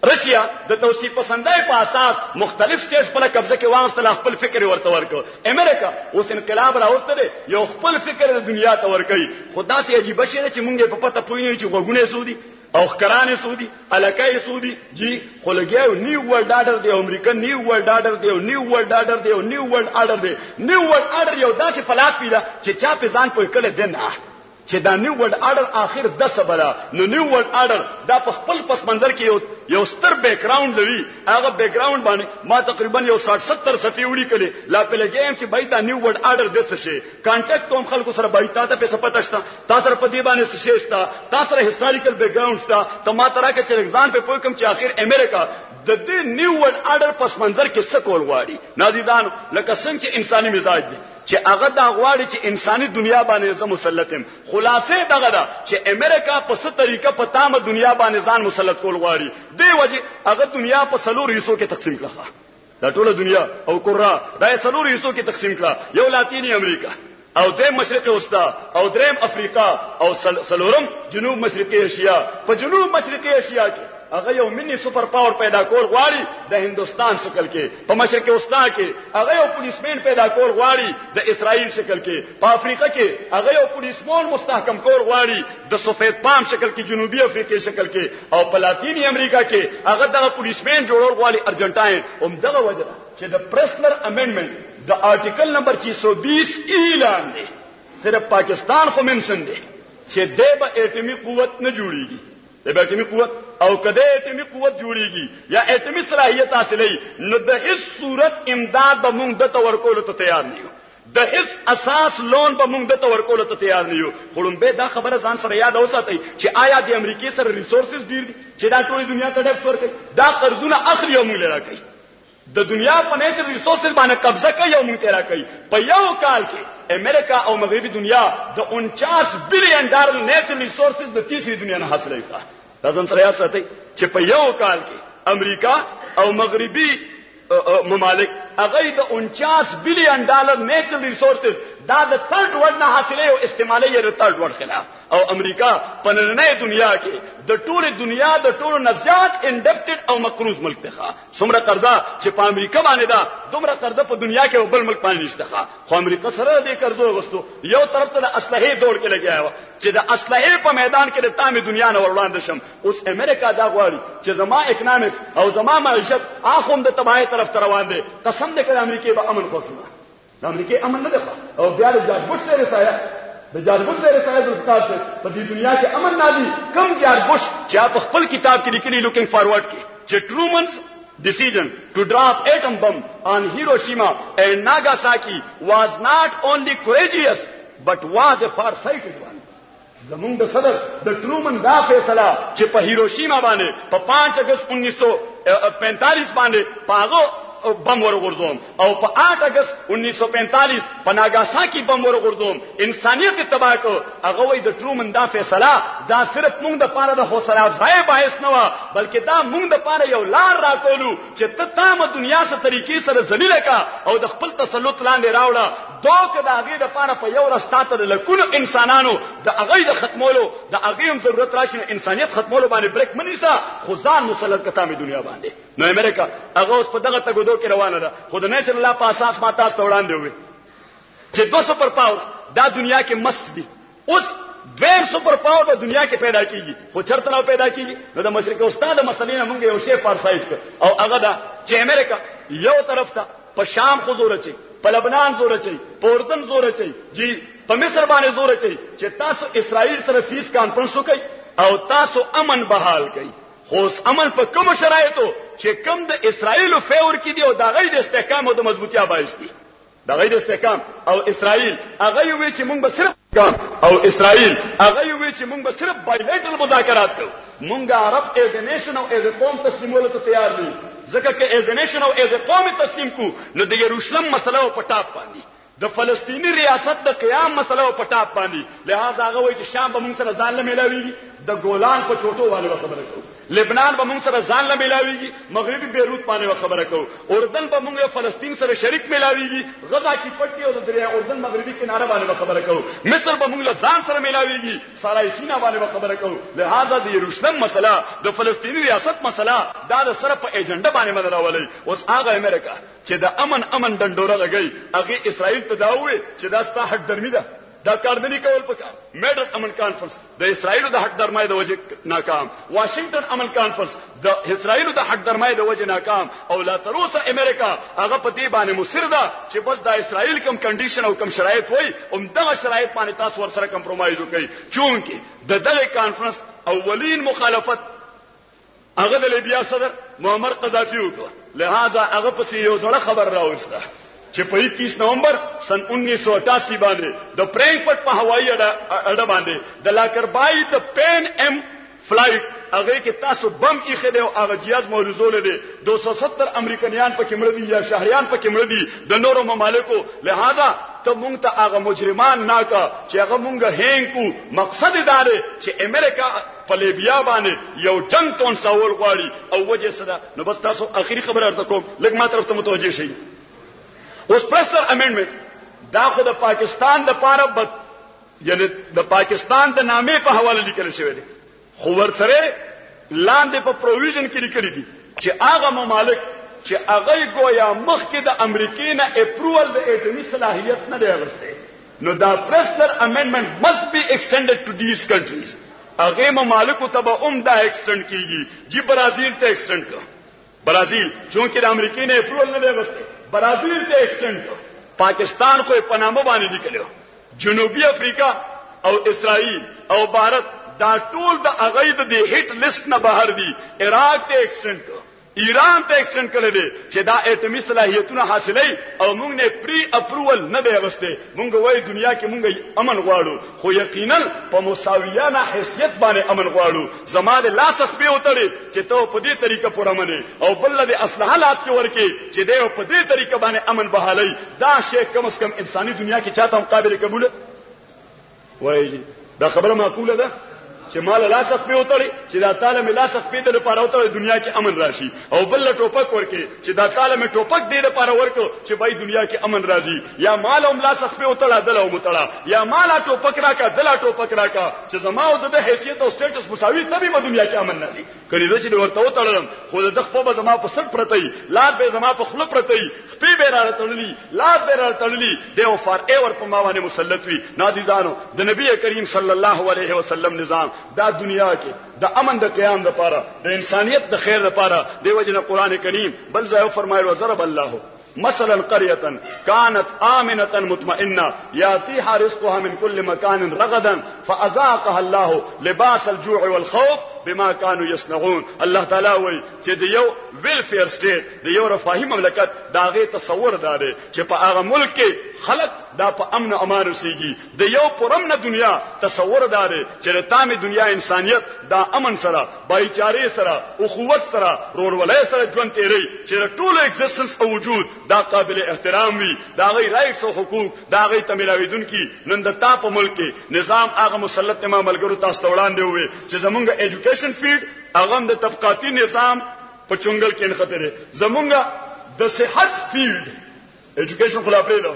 رشیا د توسیع پسندای په اساس مختلف سټیټ په قبضه کې واغستل خپل فکر ورته ورکو امریکا اوس انقلاب راوستل یو خپل فکر د دنیا ته ورکي خدا سي عجیب شي چې مونږ په پته پوینې چې وګونه سودی او خکرانه سودی الکای سودی جی خلګیو نیو ورلد آرډر دی امریکا نیو ورلد آرډر دی او نیو ورلد آرډر دی او نیو ورلد آرډر دی نیو ورلد آرډر یو داسې فلسفي ده چې چا په ځان په کله دنه چې دا نیو ورلد آرډر اخر د سبلا نو نیو ورلد آرډر دا په خپل پس منظر کې یو ستر بیک گراوند لري هغه بیک گراوند باندې ما تقریبا یو 60-70 صفحې وړي کړي لا په لګیم چې بای دا نیو ورلد آرډر د څه شي کانټیکټ کوم خلکو سره بای تاسو په سپټ شتا تاسو سره په دی باندې څه شي شتا تاسو سره هیستوریکل بیک گراوند شتا ته ما ترا کې چې ایگزام په پوي کوم چې اخر امریکا د دې نیو ورلد آرډر پس منظر کې څه کول غواړي نازیدانو لکه څنګه چې انساني مزاج دی چې هغه دا غواړي چې انساني دنیا باندې زه مسلط یم خلاصې دغه دا چې امریکا په څه طریقه په تمامه دنیا باندې ځان مسلط کول غواړي دی وجه هغه دنیا په سلور حصو کې تقسیم کړه دا ټوله دنیا او قاره دا سلور حصو کې تقسیم کړه یو لاتینی امریکا او دریم مشرقي وسطا او دریم افریقا او سلورم جنوب مشرقي ایشیا په جنوب مشرقي ایشیا کې هغه یو منی سپر پاور پیدا کول غواړي د هندستان شکل کې په مشرق وسطا کې هغه یو پولیسمن پیدا کول غواړي د اسرائیل شکل کې په افریقا کې هغه یو پولیسمن مستحکم کول غواړي د سفید پام شکل کې جنوبي افریقا شکل کې او په لاتینی امریکا کې هغه دغه پولیسمن جوړول غواړي ارجنټاین هم دغه وجه چې د پرسنل امندمنت د آرټیکل نمبر 620 اعلان دی صرف پاکستان خو منشن دی چې د اټمی قوت نه جوړیږي د اټمی قوت او کده اټمی قوت جوړیږي یا اټمی صلاحیت حاصلې نو د هیڅ صورت امداد به موږ د تورکول ته تیار نه یو د هیڅ اساس لون به موږ د تورکول ته تیار نه یو خړم به دا خبره ځان سره یاد اوساتئ چې آیا د امریکای سره ریسورسز ډیر دي چې دا ټولې دنیا ته ډېر ورکړي دا قرضونه اخلي او موږ لرا کوي د دنیا په نېچر ریسورسز باندې قبضه کوي او موږ تیرا کوي په یو کال کې امریکا او مغربي دنیا د 49 بلین ډالر نېچر ریسورسز د تیسری دنیا نه حاصلې کړه دا ځان سره یاد ساتئ چې په یو کال کې امریکا او مغربي ممالک هغه د 49 بلین ډالر نېچر ریسورسز دا د ثird world نه حاصلې او استعمالي یې د ثird world خلاف او امریکا په نړۍ دنیا کې د ټوله دنیا د ټولو نزيات انډپټډ او مقروض ملک ته څومره قرضه چې په امریکا باندې دا دومره قرضه په دنیا کې بل ملک باندې نشته خو امریکا سره دې قرضو غوښتو یو طرف ته د اسلحه دوړ کې لګیا و چې د اسلحه په میدان کې د تامه دنیا نه وړاندې شم اوس امریکا دا غواړي چې زما اکونومکس او زما معیشت اخوم د تباہی طرف ته روان دي قسم دې کړه امریکا به امن خوښه د امریکای امن نه ده او بیا د جورج بوش سره سره د د جارج بوش سره سره کتاب څه په دې دنیا کې امن نادي کم جارج بوش چې په خپل کتاب کې لیکلي لوکینګ فارورډ کې چې ټرومنز decision to drop atom bomb on Hiroshima and Nagasaki was not only courageous but was a far-sighted one. زمونږ د صدر د ټرومن دا فیصله چې په هیروشیما باندې په 5 اگست 1945 باندې پاغو بم ورغورځوم او په 8 اگست 1945 په ناګاساکي بم ورغورځوم انسانيت تباہ کو هغه وای د ټرومن دا فیصله دا صرف موږ د پاره د حوصله افزای باعث نه و بلکې دا موږ د پاره یو لار راکولو چې ته تامه دنیا سره طریقې سره ذلیل کا او د خپل تسلط لاندې راوړه دوک د هغه د پاره په یو رستاته لکونو انسانانو د هغه د ختمولو د هغه هم ضرورت راشي انسانيت ختمولو باندې بریک منیسا خو ځان مسلط کته می دنیا باندې نو امریکا هغه اوس په دغه تګو کې روانه ده خو د نشر الله په اساس ما تاسو ته وړاندې وي چې 2 سپر پاور دا دنیا کې مست دي اوس 2 سپر پاور په دنیا کې پیدا کیږي خو چرته نه پیدا کیږي نو د مشرق استاد مسلې نه مونږ یو شی فارسایت او هغه دا چې امریکا یو طرف ته په شام خو زور چي په لبنان زور چي په اردن زور چي جی په مصر باندې زور چي چې تاسو اسرائیل سره فیس کانفرنس وکړي او تاسو امن بحال کړئ خو امن په کوم شرایطو چې کوم د اسرائیل فیور کې دی او د غیر استحکام او د مضبوطیا باعث دي د غیر استحکام او اسرائیل هغه وی چې موږ به صرف او اسرائیل هغه وی چې موږ به صرف بایلیټرل مذاکرات کوو موږ عرب ایز ا نیشن او ایز ا قوم تسلیمولو ته تیار دي ځکه چې ایز ا نیشن او ایز ا قوم تسلیم کو نو د یروشلم مسله په ټاپ باندې د فلسطینی ریاست د قیام مسله په ټاپ باندې لہذا هغه وی چې شام به موږ سره ځان نه ملاويږي د ګولان په چوټو باندې خبره کوو لبنان به موږ سره ځان نه ملاويږي مغربي بیروت باندې خبره کوو اردن به موږ فلسطین سره شریک ملاويږي غزا کی پټي او د دریا اردن مغربي کناره باندې خبره کوو مصر به موږ ځان سره ملاويږي سارای سینا باندې خبره کوو لہذا د یروشلم مسله د فلسطینی ریاست مسله دا د سره په ایجنډا باندې مدراولي اوس هغه امریکا چې د امن ډنډوره لګي هغه اسرائیل ته داوي چې دا ستا حق درمي ده دا کاردنی کول پکار میډر امن کانفرنس د اسرائیل د حق درمای د وجه ناکام واشنگټن امن کانفرنس د اسرائیل د حق درمای د وجه ناکام او لا تروسه امریکا هغه په دې باندې مصر ده چې بس د اسرائیل کم کنډیشن او کم شرایط وای او دغه شرایط باندې تاسو ور سره کمپرومایز وکړي چونکه د دغه کانفرنس اولین مخالفت هغه د لیبیا صدر معمر قذافی وکړه لہذا هغه په یو ځړه خبر راوسته چې په 21 نومبر سن 1988 باندې د فرانکفرت په هوایي اډه باندې د لاکربای د پین ام فلایټ هغه کې تاسو بم یې خېده او هغه جهاز موجود دی 270 امریکایان پکې مړ دي یا شهريان پکې مړ دي د نورو ممالکو لہذا ته مونږ ته هغه مجرمان ناکا چې هغه مونږ هینکو مقصد دا دی چې امریکا په لیبیا باندې یو جنگ تون سوال غواړي او وجه صدا نو بس تاسو اخیری خبر ارته کوم لږ ما طرف ته متوجه شئ اوس پرستر امندمنت دا خو د پاکستان د پاره یعنی د پاکستان د نامې په حواله لیکل شوی دی خو ورسره لاندې په پروویژن کې لیکل دي چې هغه ممالک چې هغه ګویا مخکې د امریکای نه اپروول د اټومي صلاحیت نه دی ورسته نو دا پرستر امندمنت must be extended to these countries هغه ممالک ته به دا ایکسټند کیږي چې برازیل ته ایکسټند کړه برازیل چونکه د امریکای نه اپروول نه دی ورسته برازیل ته ایکسټند پاکستان خو په نامه باندې لیکلو جنوبي افریقا او اسرائیل او بھارت دا ټول د اغید د هټ لیست نه بهر دي عراق ته ایکسټند ایران ته ایکسټند کړل دي چې دا اټومي صلاحیتونه حاصلې او موږ نه پری اپروول نه دی غسته موږ وای دنیا کې موږ امن غواړو خو یقینا په مساویانه حیثیت باندې امن غواړو زماده لاسخ به وتړي چې ته په دې طریقه پوره منې او بل د اصلاح لاس کې ورکې چې دی په دې طریقه باندې امن بحالي دا شی کم از کم انساني دنیا کې چاته مقابل قبول وایي دا خبره معقوله ده چې مال لاسخ په وتړي چې دا تعالی مې لاسخ په دې لپاره وتړي دنیا کې امن راشي او بل ټوپک ورکي چې دا تعالی مې ټوپک دې لپاره ورکو چې بای دنیا کې امن راځي یا مال هم لاسخ په وتړه دل او متړه یا مال ټوپک راکا دل ټوپک راکا چې زما او د حیثیت او سټیټس مساوي تبي په دنیا کې امن نه دي کړي چې ورته وتړم خو د خپل زما په سر پرتې لاس به زما په خپل پرتې خپې به را تړلې لاس به را تړلې دیو فار ایور په ما باندې مسلط وي نازیزانو د نبی کریم صلی الله علیه وسلم نظام دا دنیا کې د امن د قیام لپاره د انسانيت د خیر لپاره دی وجنه قران کریم بل ځای فرمایي وزرب الله مثلا قريه كانت امنه مطمئنه ياتيها رزقها من كل مكان رغدا فاذاقها الله لباس الجوع والخوف بما كانوا يصنعون. الله تعالی وایي چې د یو ویلفیر سټیټ د یو رفاهي مملکت داغه تصور داره چې په هغه ملک کې خلک دا په امن او امان اوسېږي. د یو پرمنه دنیا تصور داره چې د تامه دنیا انسانيت دا امن سره بایچاره سره اخوت سره رورولای سره ژوند تیری چې ټول ایگزیسټنس او وجود دا قابل احترام وي، دا غي رائټس او حقوق دا غي تملاویدونکو. نن د تا په ملک کې نظام هغه مسلط ما ملګرو تاسو ته وړاندې وي چې زمونږ ایجوکیشن فیلډ هغه د طبقاتي نظام په چنګل کې انخطره، زمونږ د صحت فیلډ ایجوکیشن خلافه ده،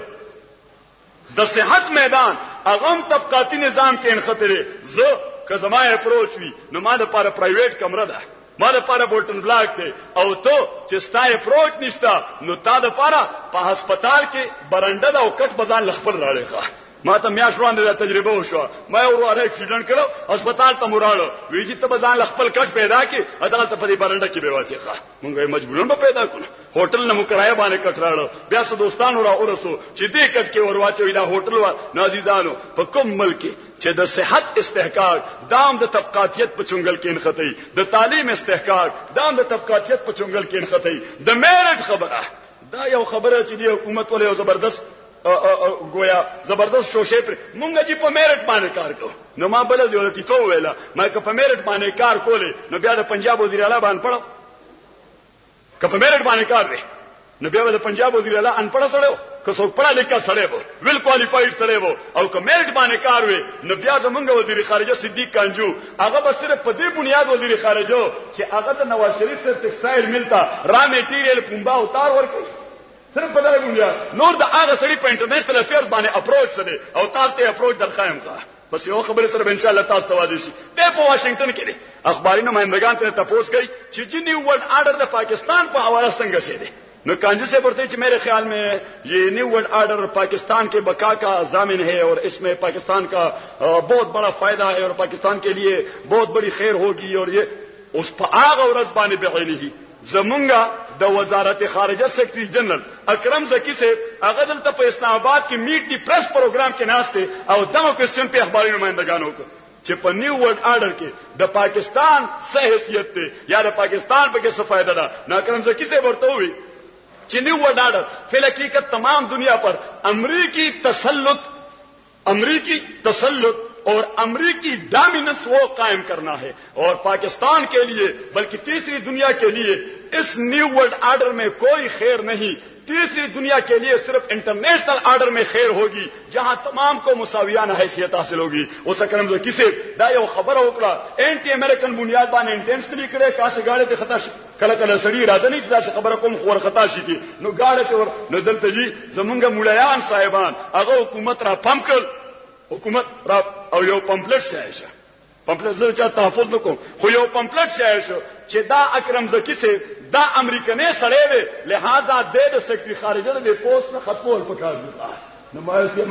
د صحت میدان هغه طبقاتي نظام کې انخطره. زه که زما اپروچ وي نو ما د پاره پرایویټ کمره ده، ما د پاره بولټن بلاک دی، او ته چې ستا اپروچ نشتا نو تا د پاره په هسپتال کې برنده ده او کټ بزان لخپل راړي ښه. ما ته میاش وړاندې تجربه وشو، ما ورو اکسیډنټ کړو هسپتال ته موراړو، ویجی ته بزان خپل کټ پیدا کی عدالت په دې برنده کې به واچي ښه. مونږه مجبورن به پیدا کړو، هوټل نه مو کرایه باندې کټ راړو، بیا څه دوستانو را ورسو چې دې کټ کې ور واچوي دا هوټل وا نازیدانو په کوم ملک چې د صحت استحقاق دام د طبقاتیت په چنګل کې انختی، د تعلیم استحقاق دام د طبقاتیت په چنګل کې انختی. د میرټ خبره دا یو خبره چې دی حکومت ولې یو زبردست گویا زبردست شوشې پر مونږه چې په میرټ باندې کار کوو. نو ما بل ځای ولتی تو ویلا ما که په میرټ باندې کار کولې نو بیا د پنجاب وزیر اعلی باندې پړو، که په میرټ باندې کار دی نو بیا د پنجاب وزیر اعلی ان پړ سره که څوک پړا لیکا سره وو ویل کوالیفاید سره وو، او که میرټ باندې کار وي نو بیا زمونږ وزیر خارجه صدیق کانجو هغه به صرف په دې بنیاد وزیر خارجه چې هغه د نواز شریف سره ټیکسټایل ملتا را میټیریل پومبا اتار ورکړي صرف په دغه بنیاد. نور د هغه سړي په انټرنیشنل افیرز باندې اپروچ سره او تاسو ته اپروچ درخوایم کا بس یو خبره سره ان شاء الله تاسو ته واضح شي. د په واشنگټن کې دي اخباري نمائندگان ته تاسو کوي چې جنی ورلد آرډر د پاکستان په حواله څنګه شه دي. نو کانجو سے بڑھتے کہ میرے خیال میں یہ نیو ورلڈ آرڈر پاکستان کے بقا کا ضامن ہے اور اس میں پاکستان کا بہت بڑا فائدہ ہے اور پاکستان کے لیے بہت بڑی خیر ہوگی. اور یہ اس پر آغ اور رزبان بعینی ہی زمونگا د وزارت خارجه سیکرٹری جنرل اکرم زکی سے اغدل ته په اسلام آباد کې میټ دی پریس پروګرام کې ناشته او دغه کوېسچن په اخباري نمائندگانو کو چې په نیو ورلد آرډر کې د پاکستان څه حیثیت دی یا د پاکستان په کې څه فائدہ ده. نو اکرم زکی سے ورته وی چې نیو ورلڈ آرڈر فی الحقیقت تمام دنیا پر امریکی تسلط اور امریکی ڈومیننس وہ قائم کرنا ہے، اور پاکستان کے لیے بلکہ تیسری دنیا کے لیے اس نیو ورلڈ آرڈر میں کوئی خیر نہیں. تیسری دنیا کے لیے صرف انٹرنیشنل آرڈر میں خیر ہوگی جہاں تمام کو مساویانہ حیثیت حاصل ہوگی. اس اکرم زکی سے دا یو خبر وکړه اینٹی امریکن بنیاد باندې انټینشنلی کړه کاسه گاڑی ته خطا کله کله سړی راځي نه دا خبره کوم خور خطا شي کی نو گاڑی ته ور نو دلته جی زمونږ مولیان صاحبان هغه حکومت را پم کړ، حکومت را او یو پمفلټ شای شه پمفلټ زه چا تحفظ نکوم خو یو پمفلټ شای شو چې دا اکرم زکی سے دا امریکنه سړی وي لہذا د سیکرټری خارجه د پوسټ نه ختمول پکار دي. نو ما سي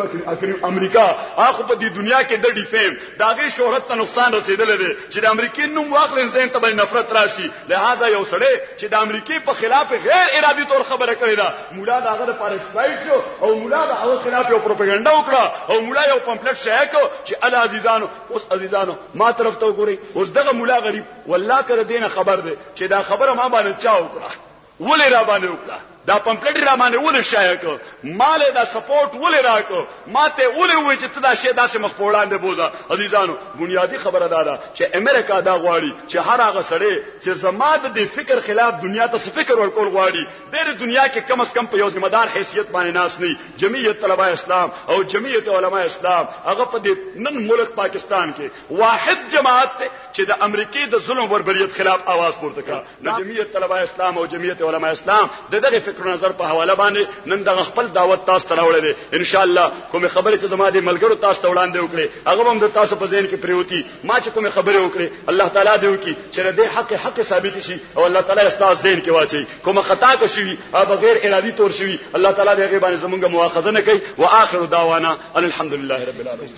امریکا اخو په دې دنیا کې د ډیفیم داغه شهرت ته نقصان رسیدل دي چې د امریکای نوم واخل انسان ته به نفرت راشي. لہذا یو سړی چې د امریکای په خلاف غیر ارادي تور خبره کړې ده مولا داغه پر ایکسپایډ شو او مولا دغه خلاف یو پروپاګاندا وکړه او مولا یو پمفلټ شایع کو چې ال عزیزانو اوس عزیزانو ما طرف ته وګورئ اوس دغه مولا غریب والله کړه دینه خبر ده چې دا خبره ما باندې چا وکړه ولې را باندې وکړه دا پمفلټ را باندې ولې شایع کو مال دا سپورټ ولې راکو ماته ولې وې چې تدا شه داسې مخ پوړاندې بوزا. عزیزانو بنیادی خبره ده چې امریکا دا غواړي چې هر هغه سړی چې زماده د فکر خلاف دنیا ته فکر ورکول غواړي د دنیا کې کم از کم په یو ذمہ دار حیثیت باندې ناس نه جمعیت طلبه اسلام او جمعیت علماء اسلام هغه په دې نن ملک پاکستان کې واحد جماعت چې د امریکای د ظلم بربریت خلاف आवाज پورته کړه. نو جمعیت طلبه اسلام او جمعیت علماء اسلام دغه فکر نظر په حواله باندې نن د خپل دعوت تاسو ته راوړل دي. ان شاء الله کوم خبره چې زما د ملګرو تاسو ته وړاندې وکړي هغه هم د تاسو په ذهن کې پریوتی ما چې کوم خبره وکړي الله تعالی دې وکړي چې د حق ثابت شي او الله تعالی استاد ذهن کې واچي کوم خطا کو شي او بغیر ارادي تور شي الله تعالی دې غیبانه زمونږه مؤاخذه نه کوي. واخر دعوانا ان الحمد لله رب العالمین.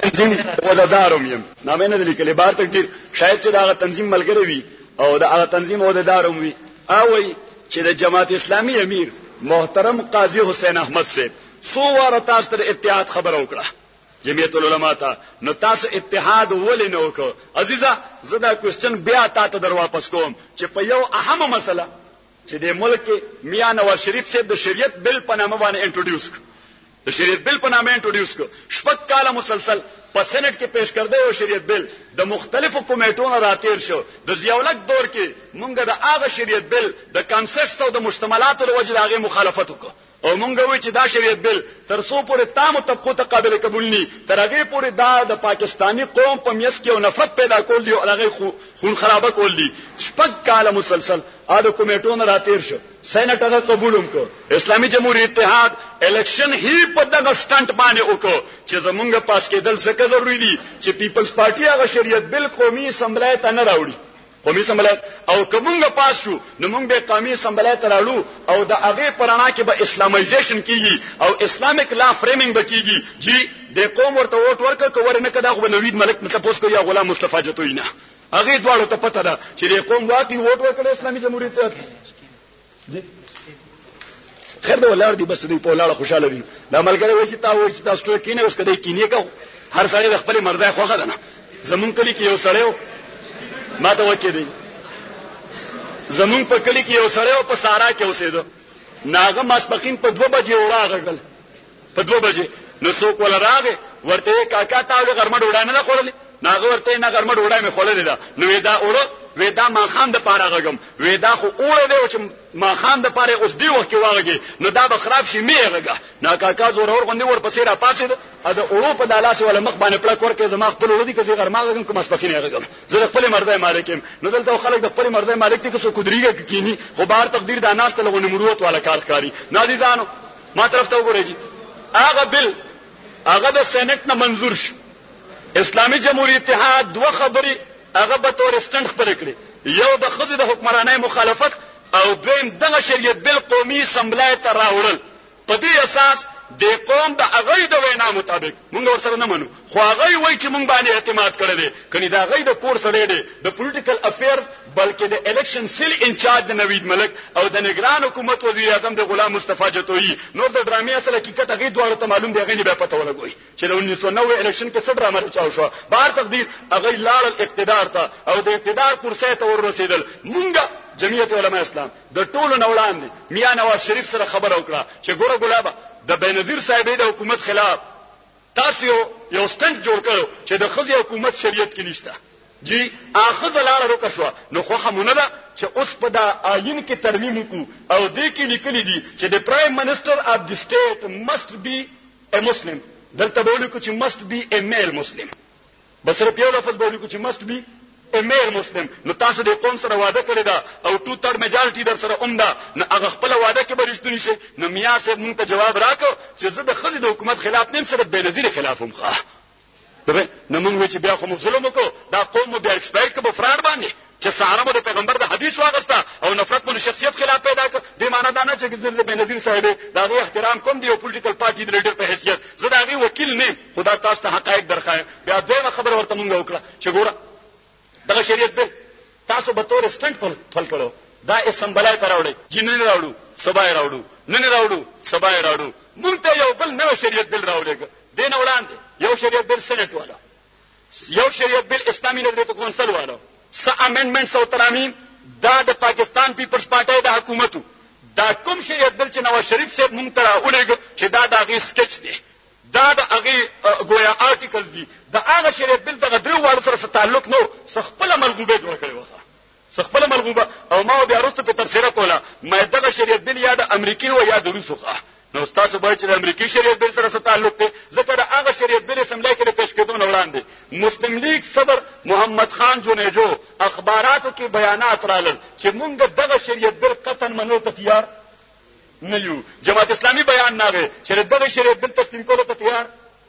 تنظیم ودادارم یم نامه نه لیکلې بار تقدیر شاید چې دا تنظیم ملګری وي او دا تنظیم ودادارم وي او چې د جماعت اسلامی امیر محترم قاضی حسین احمد سے 100 واره تاسو ته اتحاد خبر وکړه جمعیت العلماء ته، نو تاسو اتحاد ولې نه وکړو؟ عزیزه زه دا کوېسچن بیا تاسو در واپس کوم چې په یو اهمه مسله چې د ملک میاں نواز شریف صاحب د شریعت بل په نامه باندې انټروډیوس کړ، د شریعت بل په نامه انټروډیوس کړ، شپږ کاله مسلسل په سېنات کې پیش کړی او شریعت بل د مختلفو کمیټونو راتیر شو. د ضیاءالحق دور کې مونږ د هغه شریعت بل د کانسپټس او د مشتملاتو له وجې هغه مخالفت وکړو او مونږ وی چې دا شریعت بل تر څو پورې تام طبقو ته قابل قبول ني، تر هغه پورې دا د پاکستانی قوم په میس کې او نفرت پیدا کول دي او هغه خون خرابه کول دي. شپږ کاله مسلسل اده کمیټونو راتیر شو، سېنات هغه قبولوم کو، اسلامي جمهوریت اتحاد الیکشن هی په دغه سټنټ باندې وکړو چې زمونږ پاس کېدل څه ضروري دي چې پیپلز پارټي هغه شریعت بل قومي اسمبلی ته نه راوړي، قومي اسمبلی او کومه پاس شو نو موږ به قومي اسمبلی ته راړو او د هغه پرانا کې به اسلامایزیشن کیږي او اسلامیک لا فریمینګ به کیږي. جی د قوم ورته ووټ ورکړه کوور نه کدا خو نوید ملک مطلب اوس کو یا غلام مصطفی جتوی نه هغه دواړو ته پته ده چې د قوم واقعي ووټ ورکړه اسلامي جمهوریت ته. جی خیر دی ولر دی بس دی په لاړه خوشاله دي دا ملګری وای چې تاسو کینې اوس کده کینې کو هر سړی د خپل مرزه خوخه ده نه. زمون کلی کې یو سړیو ما ته وکړي دی زمون په کلی کې یو سړیو په سارا کې اوسېدو، ناغه ماسپخین په 2 بجې وراغل، په 2 بجې نو څوک ولا راغی ورته کاکا تا غرمه ډوډۍ نه خورلې، ناغه ورته نه غرمه ډوډۍ مې خورلې ده، نو ودا اورو ودا ما خان د پاره غم ودا خو اوړه دی چې ما خان د پاره اوس دی وخت واغږي نو دا به خراب شي میغه نا کاکا زور اور غندې ور پسې را پاسې ده د اورو په دالاس ولا مخ باندې پړک ورکې زما خپل ولدي کې غرمه غم کوم اسپخینه غم زه خپل مرزه مالکم نو دلته خلک د خپل مرزه مالک ته څو کودريږي کینی خو بهر تقدیر د اناس ته لغونه مروت والا کار کوي. نازیزانو ما طرف ته وګورئ هغه بل هغه د سېنات نه منظور شو، اسلامي جمهوریت اتحاد دوه خبري هغه به تور سټنډ خبرې کړې، یو د خزې د حکمرانۍ مخالفت او دویم دغه شریعت بل قومي اسمبلی ته راوړل. په دې اساس د قوم د هغه د وینا مطابق موږ ورسره نه منو، خو هغه وایي چې موږ باندې اعتماد کړی دی کني دا هغه د کور سره دی د پولیټیکل افیرز بلکې د الیکشن سیل انچارج د نوید ملک او د نگران حکومت وزیر اعظم د غلام مصطفی جتوی. نور د ډرامې اصل حقیقت هغه دوه ته معلوم دی، هغه نه به پته ولګوي چې د 1990 الیکشن کې څه ډرامه چاو شو، بهر تقدیر هغه لاړ اقتدار ته او د اقتدار کرسي ته ورسېدل. مونږ جمعیت علماء اسلام د ټولو نوړان دي میاں نواز شریف سره خبر وکړه چې ګوره ګلابه د بنظیر صاحب د حکومت خلاف تاسو یو سټنټ جوړ کړو چې د خزي حکومت شریعت کې نشته. جی اخذ لاره روکه شو نو خو همونه ده چې اوس په دا آئین کې ترمیم وکړو او دې کې لیکلي دي چې د پرایم منسٹر اف د سټیټ مست بی ا مسلم، دلته بوله کو چې مست بی ا میل مسلم، بس صرف یو لفظ بوله کو چې مست بی ا میل مسلم. نو تاسو د قوم سره وعده کړی دا او 2/3 میجارټي در سره اومده نو هغه خپل وعده کې برښتونی شي. نو میاں صاحب مونږ ته جواب راکړ چې زه د خزي د حکومت خلاف نیم سره بنظیر خلاف هم ښه نو موږ چې بیا خو ظلم وکړو دا قوم بیا ایکسپایر کبه فراد باندې چې سهار مو د پیغمبر د حدیث واغستا او نفرت مو شخصیت خلاف پیدا کړ. دې معنی دا نه چې د بنظیر صاحب دا غو احترام کوم دی او پولیټیکل پارټي د لیډر په حیثیت زه دا غي وکیل نه خدا تاسو ته حقایق درخوایم. بیا دغه خبر ورته موږ وکړه چې ګوره دغه شریعت به تاسو به تور سټنټ فل کړو دا اسمبلی ته راوړي جنن راوړو سبای راوړو نن راوړو سبای راوړو مونږ ته یو بل نو شریعت بل راوړيګ دین وړاندې یو شریعت بل سېنات والا یو شریعت بل اسلامي نظریه کونسل والا س امندمنټس او ترامیم دا د پاکستان پیپلز پارټي د حکومتو دا کوم شریعت بل چې نواز شریف صاحب مونږ ته راوړيګ چې دا د هغه سکیچ دی دا د هغه گویا آرټیکل دی دا هغه شریعت بل دغه درو وړو سره تعلق نو خپل ملغوبه جوړ کړی وخه خپل ملغوبه او ما بیا وروسته په تفسیر کوله مې دغه شریعت بل یا د امریکای او یا د روسوخه نو تاسو باید چې د امریکای شریعت بل سره تعلق ته ځکه دا هغه شریعت بل اسمبلی کې پیش کېدو نه وړاندې مسلم لیگ صدر محمد خان جونیجو اخباراتو کې بیانات رالل چې مونږ دغه شریعت بل قطعا منو ته تیار نه یو، جماعت اسلامي بیان ناغه چې دغه شریعت بل تسلیم کولو ته تیار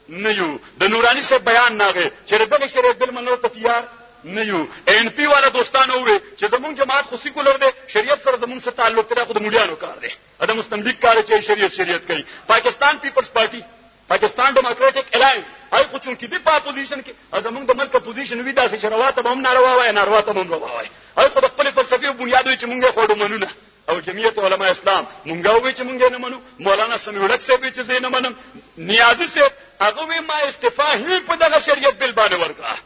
نه یو، د نورانی سے بیان ناغه چې دغه شریعت بل منو ته تیار نه یو. ان پی والا دوستانو وې چې زمونږ جماعت خو سیکولر دی شریعت سره زمونږ سره تعلق لري خو د مليانو کار دی دا مسلم لیگ کار چې شریعت کوي. پاکستان پیپلز پارټي پاکستان ډیموکراټک الائنس هغه خو چون کې دی په اپوزیشن کې زمونږ د ملک اپوزیشن وی داسې شرواته به هم ناروا وای ناروا ته هم روا وای هغه خو د خپل فلسفي بنیاد چې مونږه خوړو منونه او جمعیت علماء اسلام مونږ وی چې مونږ نه منو، مولانا سمیع الحق صاحب چې زه نه منم، نیازی صاحب هغه ما استعفا ہی په دغه شریعت بل باندې ورکړه.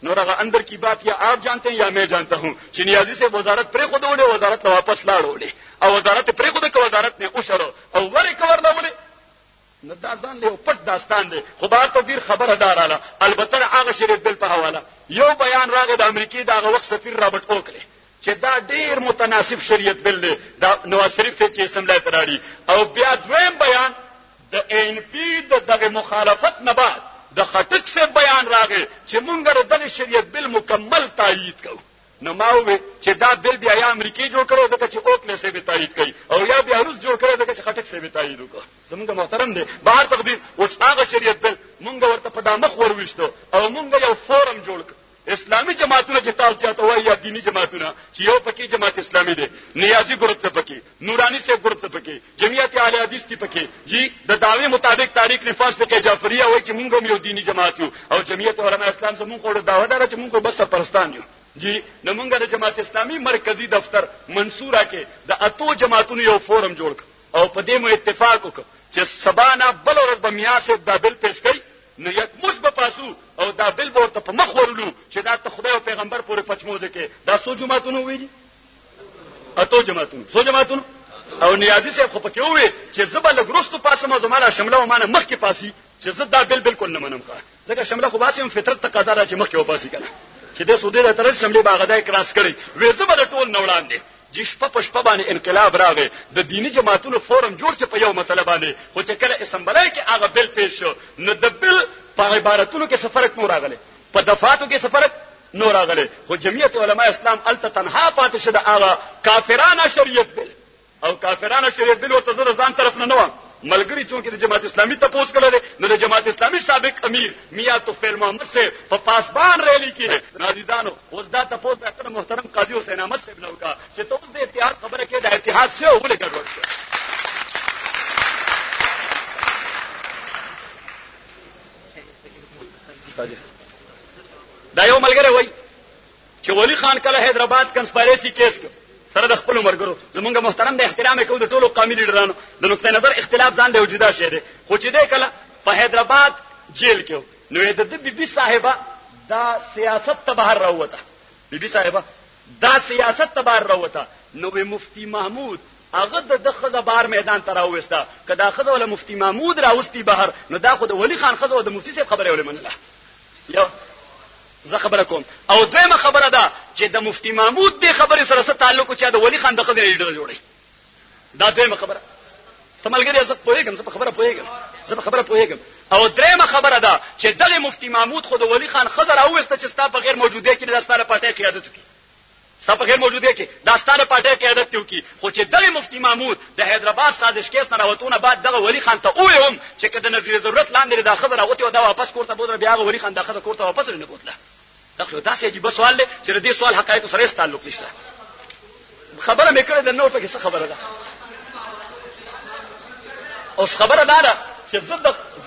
نو هغه اندر کی بات یا آپ جانتے ہیں یا میں جانتا ہوں چې نیازی صاحب وزارت پرې خود وړي، وزارت ته واپس لاړولې او وزارت پرې خود کو وزارت نه اوشرو او ورې کور لاولې. نو دا ځان له پټ داستان دی، خو بار تدبیر خبره داراله. البته هغه شریعت بل په حواله یو بیان راغی د امریکای دغه وخت سفیر رابرټ اوکلی چې دا ډیر متناسب شریعت بل دی، دا نواز شریف ته چې اسمبلی ته راړي. او بیا دویم بیان د ان پی دغه مخالفت نه بعد د خټک سے بیان راغی چې مونږ د شریعت بل مکمل تایید کوو. نو ما وې چې دا بل بیا یا امریکای جوړ کړو ځکه چې اوکلی سے به تایید کوي او یا بیا روس جوړ کړو ځکه چې خټک سے به تایید وکړو. زمونږ محترم دی بهر تقدیر اوس هغه شریعت بل مونږ ورته په دامخ ورويشتو او مونږ یو فورم جوړ کړ. اسلامی جماعتونه چې تاسو چاته وایي یا دینی جماعتونه چې یو پکې جماعت اسلامی دی، نیازی ګروپ ته پکې، نورانی سے ګروپ ته پکې، جمعیت اهل حدیث ته پکې، جی د دعوی مطابق تاریخ نفاذ فقہ جعفریہ وایي چې مونږ هم یو دینی جماعت یو او جمعیت علماء اسلام زموږ خو دعوه دار چې مونږ بس سرپرستان یو. جی نو مونږ د جماعت اسلامی مرکزی دفتر منصوره کې د اتو جماعتونو یو فورم جوړ او په دې مو اتفاق وکړ چې سبانا بل ورځ به میاسه د بل پیش کړي. نو یک مش به پاسو او دا بل ورته په مخ ورلو چې دا ته خدای او پیغمبر پورې پچموزه کې دا سو جماعتونو ویلي، اتو جماعتونو، سو جماعتونو. او نیازی صاحب خو پکې وې چې زبل لګرستو پاسمه زماره شمله و مانه مخ کې پاسي چې زه دا بالکل نه منم ښه، ځکه شمله خو باسم فطرت تقاضا ده چې مخ کې و پاسي کنه چې د سودې د ترڅ شمله باغدای کراس کړي وې زبل ټول نوړان دي. جشپه پشپه باندې انقلاب راغی، د دینی جماعتونو فورم جوړ چې په یو مسله باندې، خو چې کله اسمبلی کې هغه بل پیښ شو نو د بل په عبارتونو کې سفرت نور راغله، په دفاتو کې سفرت نور راغله. خو جمعیت علماء اسلام الته تنها پاتې شده هغه کافرانه شریعت بل او کافرانه شریعت بل ورته ځان طرف نه نو ملګری چونکې د جماعت اسلامی ته پوس کړل نو د جماعت اسلامی سابق امیر میاں توفیل محمد سے په پاسبان ریلی کې نازیدانو اوس دا ته پوس کړ محترم قاضی حسین احمد سے بنو کا چې ته د اتحاد خبره کې د اتحاد سے ولې ګډوډ شو. دا یو ملګری وای چې ولی خان کله حیدرآباد کنسپایرسی کیس کې سره د خپل مرګرو زمونږ محترم د احترام کوو د ټولو قومي لیډرانو د نقطه نظر اختلاف ځان له وجوده شه دي، خو چې دې کله په حیدرآباد جیل کې نو د بیبي صاحبہ دا سیاست ته بهر راوته، بیبي صاحبہ دا سیاست ته بهر راوته. نو مفتی محمود هغه د خزه بار میدان ته راوسته، کدا خزه ولا مفتی محمود راوستي بهر نو دا خو د ولی خان خزه او د مفتی صاحب خبره ولې منله. یو زه خبره کوم او دویمه خبره ده چې د مفتی محمود د خبرې سره څه تعلق چې د ولی خان د خزه لیډر جوړي، دا دویمه خبره. ته ملګری زه پوهیږم، زه په خبره پوهیږم. او دریمه خبره ده چې دغه مفتی محمود خو د ولی خان خزه راوسته چې ستا په غیر موجودیت کې د ستاره پټه قیادت وکړي، ستا په غیر موجودیت کې د ستاره پټه قیادت وکړي. خو چې دغه مفتی محمود د حیدرآباد سازش کیس نه راوتونه بعد دغه ولی خان ته ویم چې کله نظریه ضرورت لاندې د خزه راوتی او دا واپس کوړه بوزره بیا ولی خان د خزه کوړه واپس نه کوتله. دا څه عجیب سوال دی چې د دې سوال حقایق سره تعلق نشته. خبره مې کړې د نو په کې څه خبره ده. اوس خبره ده چې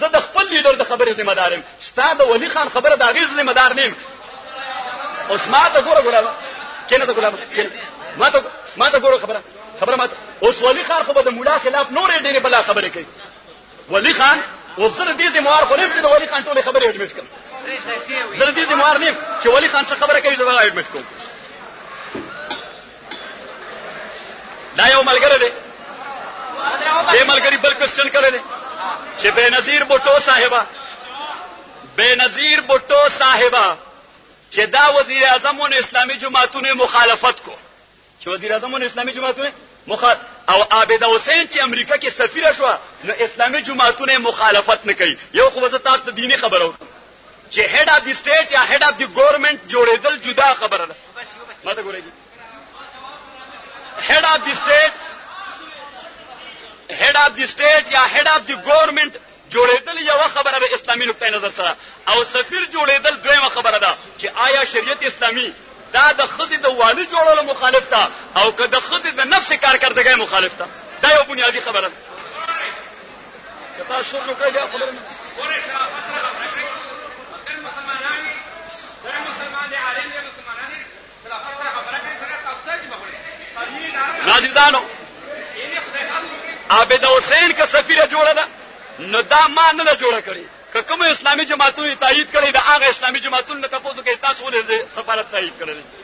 زه د خپل لیډر د خبرې ذمہ دار یم، ستا د ولی خان خبره د غیر ذمہ دار نیم. اوس ما ته ګوره کینه ته ګوره ما ته ګوره خبره ما ته اوس ولی خان خو به د مولا خلاف نورې ډېرې بلا خبرې کوي. ولی خان اوس زه دې موار خو نیم چې د ولی خان ټولې خبرې اډمیټ کړم، زه دې موار نیم چې ولی خان څه خبره کوي زه به اډمیټ کوم. دا یو ملګری دی، دې ملګری بل کوېسچن کړی دی چې بېنظیر بوټو صاحبہ چې دا وزیر اعظم د اسلامي جماعتونو مخالفت کو، چې وزیر اعظم د اسلامي جماعتونو او عابد حسین چې امریکا کې سفیر شو نو اسلامي جماعتونو مخالفت نه کوي. یو خو زه تاسو ته دینی خبره وکړم چې هډ اف دی سټیټ یا هډ اف دی ګورنمنت جوړېدل جدا خبره ده. ماته ګورئ هډ اف دی سټیټ یا هډ اف دی ګورنمنت جوړېدل یو خبره به اسلامي نقطه نظر سره، او سفیر جوړېدل دویمه خبره ده چې آیا شریعت اسلامي دا د خزې د والی جوړولو مخالف ده او که د خزې د نفس کارکردګۍ مخالف ده. دا یو بنیادی خبره ده. کته شو نو کوي خبره نازیزانو عابد حسین که سفیره جوړه ده نو دا ما نه جوړه کړی. که کوم اسلامي جماعتونو تایید کړي دا هغه اسلامي جماعتونو ته تاسو کې تاسو ولې سفارت تایید کړی.